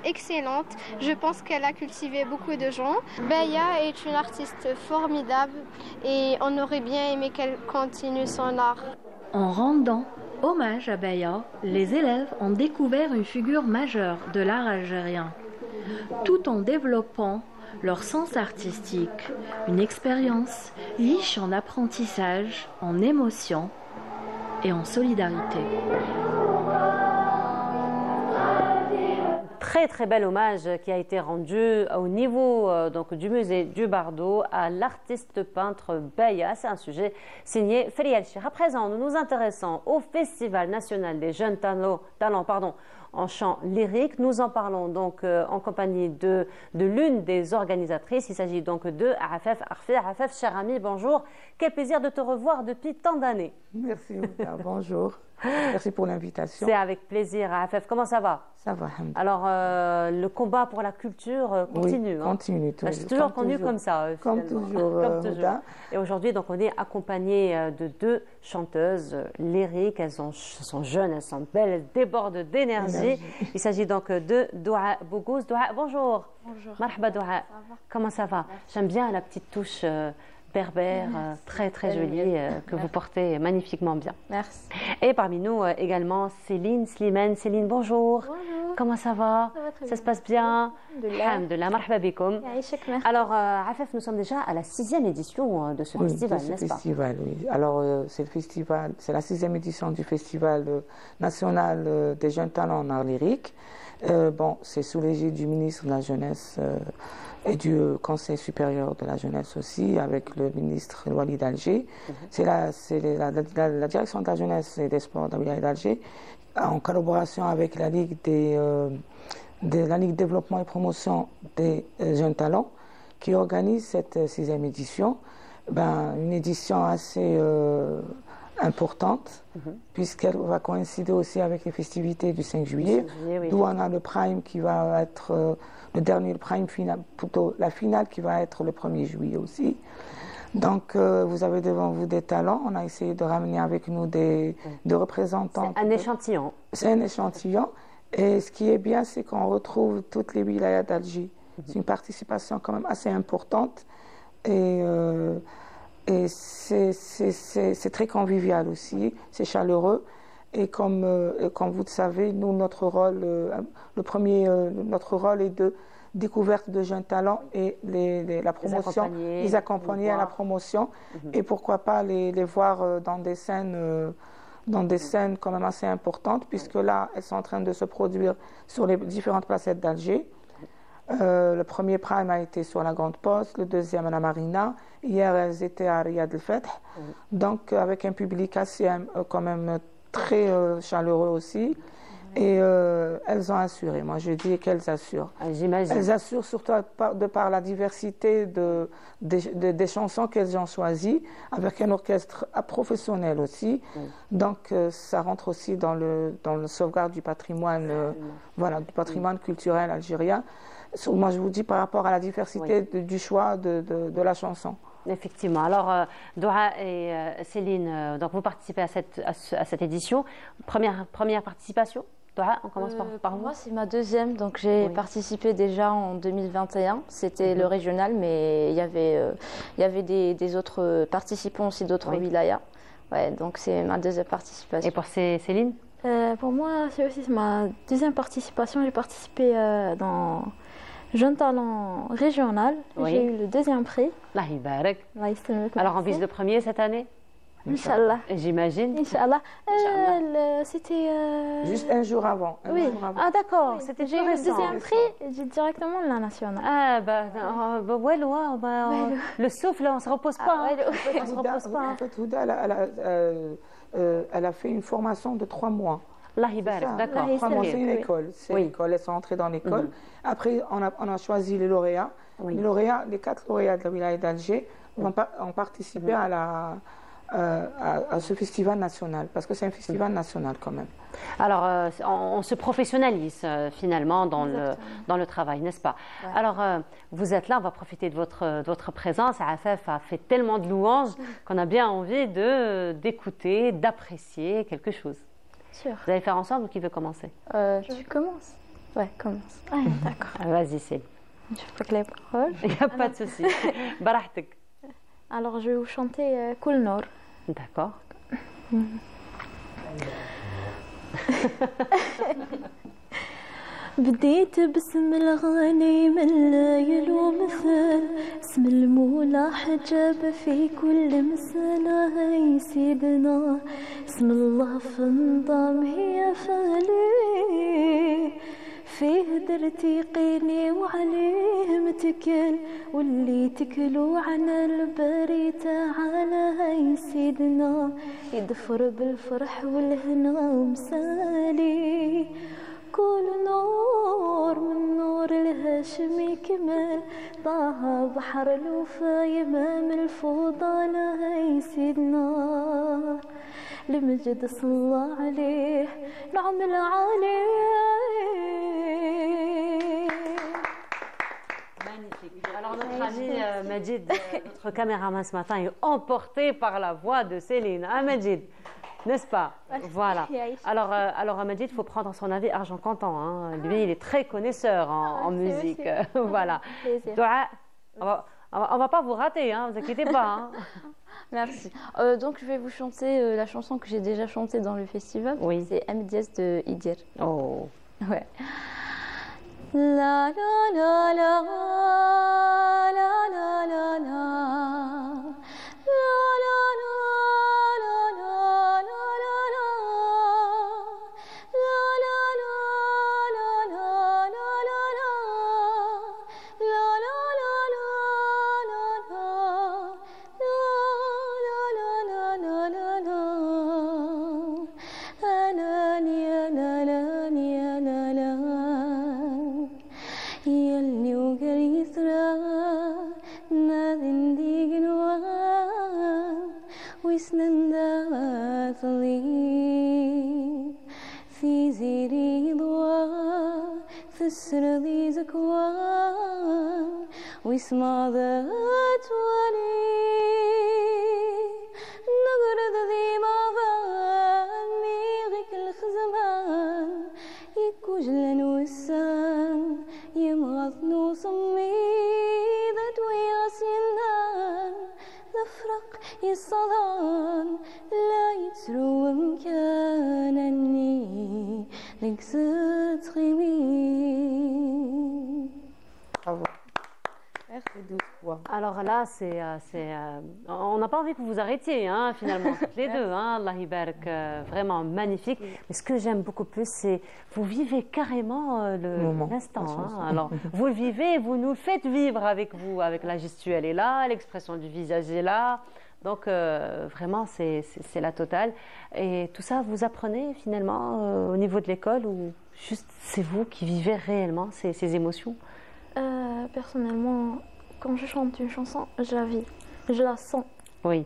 excellente. Je pense qu'elle a cultivé beaucoup de gens. Beya est une artiste formidable et on aurait bien aimé qu'elle continue son art. En rendant hommage à Beya, les élèves ont découvert une figure majeure de l'art algérien, tout en développant leur sens artistique, une expérience riche en apprentissage, en émotion et en solidarité. très très bel hommage qui a été rendu au niveau donc, du musée du Bardo à l'artiste peintre Beya. C'est un sujet signé Ferial Cheikh. À présent, nous nous intéressons au Festival national des jeunes talents en chant lyrique. Nous en parlons donc en compagnie de l'une des organisatrices. Il s'agit donc de Afef Arfi. Afef, cher ami, bonjour. Quel plaisir de te revoir depuis tant d'années. Merci, bonjour. Merci pour l'invitation. C'est avec plaisir. Afef, comment ça va? Ça va. Alors, le combat pour la culture continue. Oui, continue. Je suis toujours connu comme ça. Comme toujours. Comme toujours. Et aujourd'hui, donc, on est accompagné de deux chanteuses lyriques. Elles sont jeunes, elles sont belles, elles débordent d'énergie. Il s'agit donc de Doua Bougouz. Doua, bonjour. Bonjour. Marhaba Doua. Comment ça va? J'aime bien la petite touche berbère, très très jolie, que vous portez magnifiquement bien. Merci. Et parmi nous également Céline Slimane. Céline, bonjour. Bonjour. Comment ça va? Ça va très Ça se passe bien? Alhamdulillah. Marhaba bikoum. Alors, Afef, nous sommes déjà à la 6e édition de ce festival, n'est-ce pas? Festival, oui. Alors, c'est le festival, c'est la 6e édition du Festival national des jeunes talents en art lyrique. Bon, c'est sous l'égide du ministre de la Jeunesse et du Conseil supérieur de la jeunesse aussi, avec le ministre Walid Alger. C'est la direction de la jeunesse et des sports de Walid Alger, en collaboration avec la Ligue la Ligue développement et promotion des jeunes talents, qui organise cette 6e édition. Une édition assez importante, puisqu'elle va coïncider aussi avec les festivités du 5 juillet, d'où on a le prime qui va être le dernier prime final, plutôt la finale qui va être le 1er juillet aussi. Donc vous avez devant vous des talents. On a essayé de ramener avec nous des représentants. C'est un échantillon. C'est un échantillon. Et ce qui est bien, c'est qu'on retrouve toutes les wilayas d'Alger. C'est une participation quand même assez importante. Et c'est très convivial aussi, c'est chaleureux. Et comme vous le savez, nous, notre rôle est de découverte de jeunes talents et la promotion, les accompagner à la promotion. Et pourquoi pas les voir dans des scènes quand même assez importantes, puisque là, elles sont en train de se produire sur les différentes placettes d'Alger. Le premier prime a été sur la Grande Poste, le deuxième à la Marina. Hier, elles étaient à Riyad el-Fath. Donc, avec un public assez quand même très chaleureux aussi. Et elles ont assuré. Moi, je dis qu'elles assurent. J'imagine. Elles assurent surtout de par la diversité des chansons qu'elles ont choisies, avec un orchestre professionnel aussi. Donc, ça rentre aussi dans le sauvegarde du patrimoine, du patrimoine culturel algérien. Moi, je vous dis par rapport à la diversité du choix de la chanson. Effectivement. Alors, Doua et Céline, donc vous participez à cette édition. Première participation? Doua, on commence par vous. Moi, c'est ma deuxième. Donc, j'ai participé déjà en 2021. C'était le régional, mais il y avait des autres participants aussi d'autres wilayas. Ouais, donc, c'est ma deuxième participation. Et pour Céline? Pour moi, c'est aussi ma deuxième participation. J'ai participé dans Jeune Talent Régional. J'ai eu le deuxième prix. Allah Ibarak. Alors, on vise le premier cette année? Inch'Allah. J'imagine. Inch'Allah. C'était. Juste un jour avant. Ah, d'accord. C'était j'ai eu le deuxième prix directement de la nationale. Ah, le souffle, on ne se repose pas. On se repose pas. En fait, Houda, elle a fait une formation de 3 mois. Allah Ibarak, d'accord. 3 mois, c'est une école. C'est une école. Elles sont entrées dans l'école. Après, on a choisi les lauréats. Les 4 lauréats de la wilaya d'Alger ont participé à ce festival national, parce que c'est un festival national quand même. Alors, on se professionnalise finalement dans le travail, n'est-ce pas? Alors, vous êtes là, on va profiter de votre présence. Afef a fait tellement de louanges qu'on a bien envie d'écouter, d'apprécier quelque chose. Sûr. Vous allez faire ensemble ou qui veut commencer? Tu commences? Ouais, commence. D'accord. Vas-y, c'est. Je peux que les paroles. Il n'y a pas de souci. Barahtek. Alors, je vais vous chanter Koul Nour. D'accord. بديت باسم الغني من لا يلو مثل اسم المولى حجاب في كل مسألة هي سيدنا اسم الله في النظام هي فالي فيه درتي قيني وعليه متكل واللي تكلوا عن البريتة على هاي سيدنا يدفر بالفرح والهنا مسالي كل نور من نور الهاشمي كمل طه بحر الوفا يمام الفضل هاي سيدنا لمجد صلى عليه نعم العالي. Magnifique. Alors notre ami Majid, notre caméraman ce matin est emporté par la voix de Céline. Hein Majid, n'est-ce pas? Voilà. Alors Majid, il faut prendre son avis argent comptant. Hein. Lui, il est très connaisseur en musique. Voilà. Doua, on va pas vous rater, hein, vous inquiétez pas. Hein. Merci. Donc je vais vous chanter la chanson que j'ai déjà chantée dans le festival. Oui. C'est M dièse de Idir. Oh. Ouais. La la la la la la la la la في زيري ضوى فسر ذي زكوان ويسمع ذات ولي نقرد ذي ما فان ميغك الخزمان يكوجلن وسان يمغثن وصمي ذات ويغسينان ذفرق يصدان لا يتسرو مكانني لك ستخيمي. Alors là, on n'a pas envie que vous vous arrêtiez, hein, finalement, toutes les deux. Hein, Allah Ibarak, vraiment magnifique. Mais ce que j'aime beaucoup plus, c'est vous vivez carrément l'instant. Hein. Alors, vous le vivez, vous nous le faites vivre avec vous, avec la gestuelle est là, l'expression du visage est là. Donc, vraiment, c'est la totale. Et tout ça, vous apprenez finalement au niveau de l'école ou juste c'est vous qui vivez réellement ces émotions? Personnellement, quand je chante une chanson, je la vis, je la sens. Oui.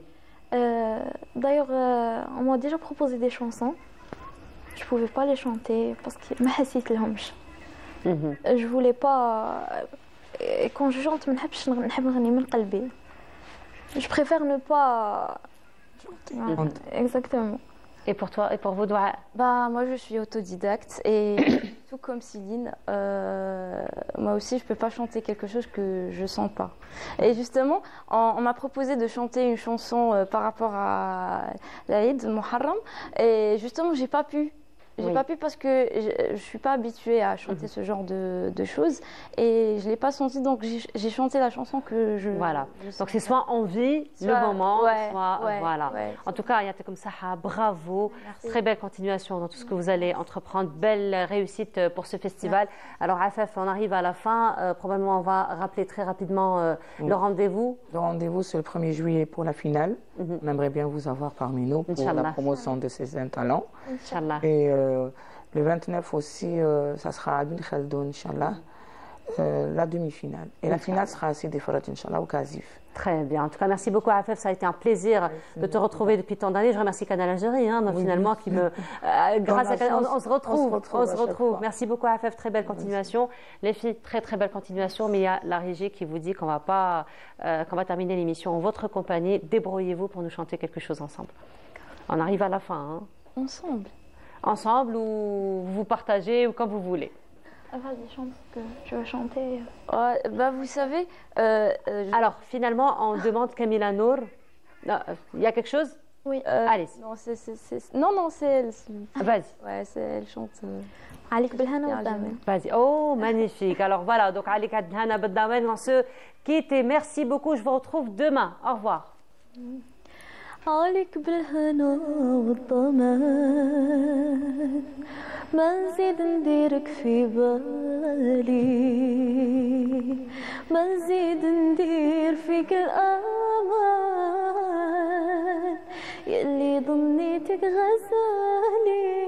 D'ailleurs, on m'a déjà proposé des chansons. Je ne pouvais pas les chanter parce que je voulais pas. Et quand je chante, je préfère ne pas. Exactement. Et pour toi, et pour vos doigts? Bah, moi, je suis autodidacte et tout comme Céline, moi aussi, je peux pas chanter quelque chose que je sens pas. Et justement, on m'a proposé de chanter une chanson par rapport à l'Aïd Muharram, et justement, j'ai pas pu. J'ai pas pu parce que je suis pas habituée à chanter ce genre de choses et je l'ai pas senti, donc j'ai chanté la chanson que je. Voilà. Donc c'est soit envie, le moment, soit voilà. Ouais, en tout cas, Yatakoum Saha, bravo. Merci. Très belle continuation dans tout ce que vous allez entreprendre. Belle réussite pour ce festival. Merci. Alors Afaf, on arrive à la fin. Probablement, on va rappeler très rapidement le rendez-vous. Le rendez-vous, c'est le 1er juillet pour la finale. On aimerait bien vous avoir parmi nous pour la promotion de ces talents. Inch'Allah. Et le 29 aussi, ça sera à Bin Khaldoun, Inch'Allah, la demi-finale. Et la finale sera à Sidi Faraj, Inch'Allah, au Kazif. Très bien. En tout cas, merci beaucoup, Afef. Ça a été un plaisir de te retrouver depuis tant d'années. Je remercie Canal Algérie, hein, donc finalement, qui me. Grâce à Canal, on se retrouve. Merci beaucoup, Afef. Très belle continuation. Les filles, très, très belle continuation. Mais il y a la régie qui vous dit qu'on va terminer l'émission en votre compagnie. Débrouillez-vous pour nous chanter quelque chose ensemble. On arrive à la fin. Hein. Ensemble ou vous partagez ou comme vous voulez. Vas-y, chante ce que tu vas chanter. Bah, vous savez... Alors, finalement, on demande Camila Nour. Il y a quelque chose? Oui. Allez. Non, c'est elle. Vas-y. Ouais, elle chante... Alik Belhana Baddawen. Vas-y. Oh, magnifique. Alors voilà, donc Alik Belhana Baddawen, on se quitte et merci beaucoup. Je vous retrouve demain. Au revoir. عليك بالهنا والضمان ما نزيد نديرك في بالي ما نزيد ندير فيك الأمان يلي ظنيتك غزالي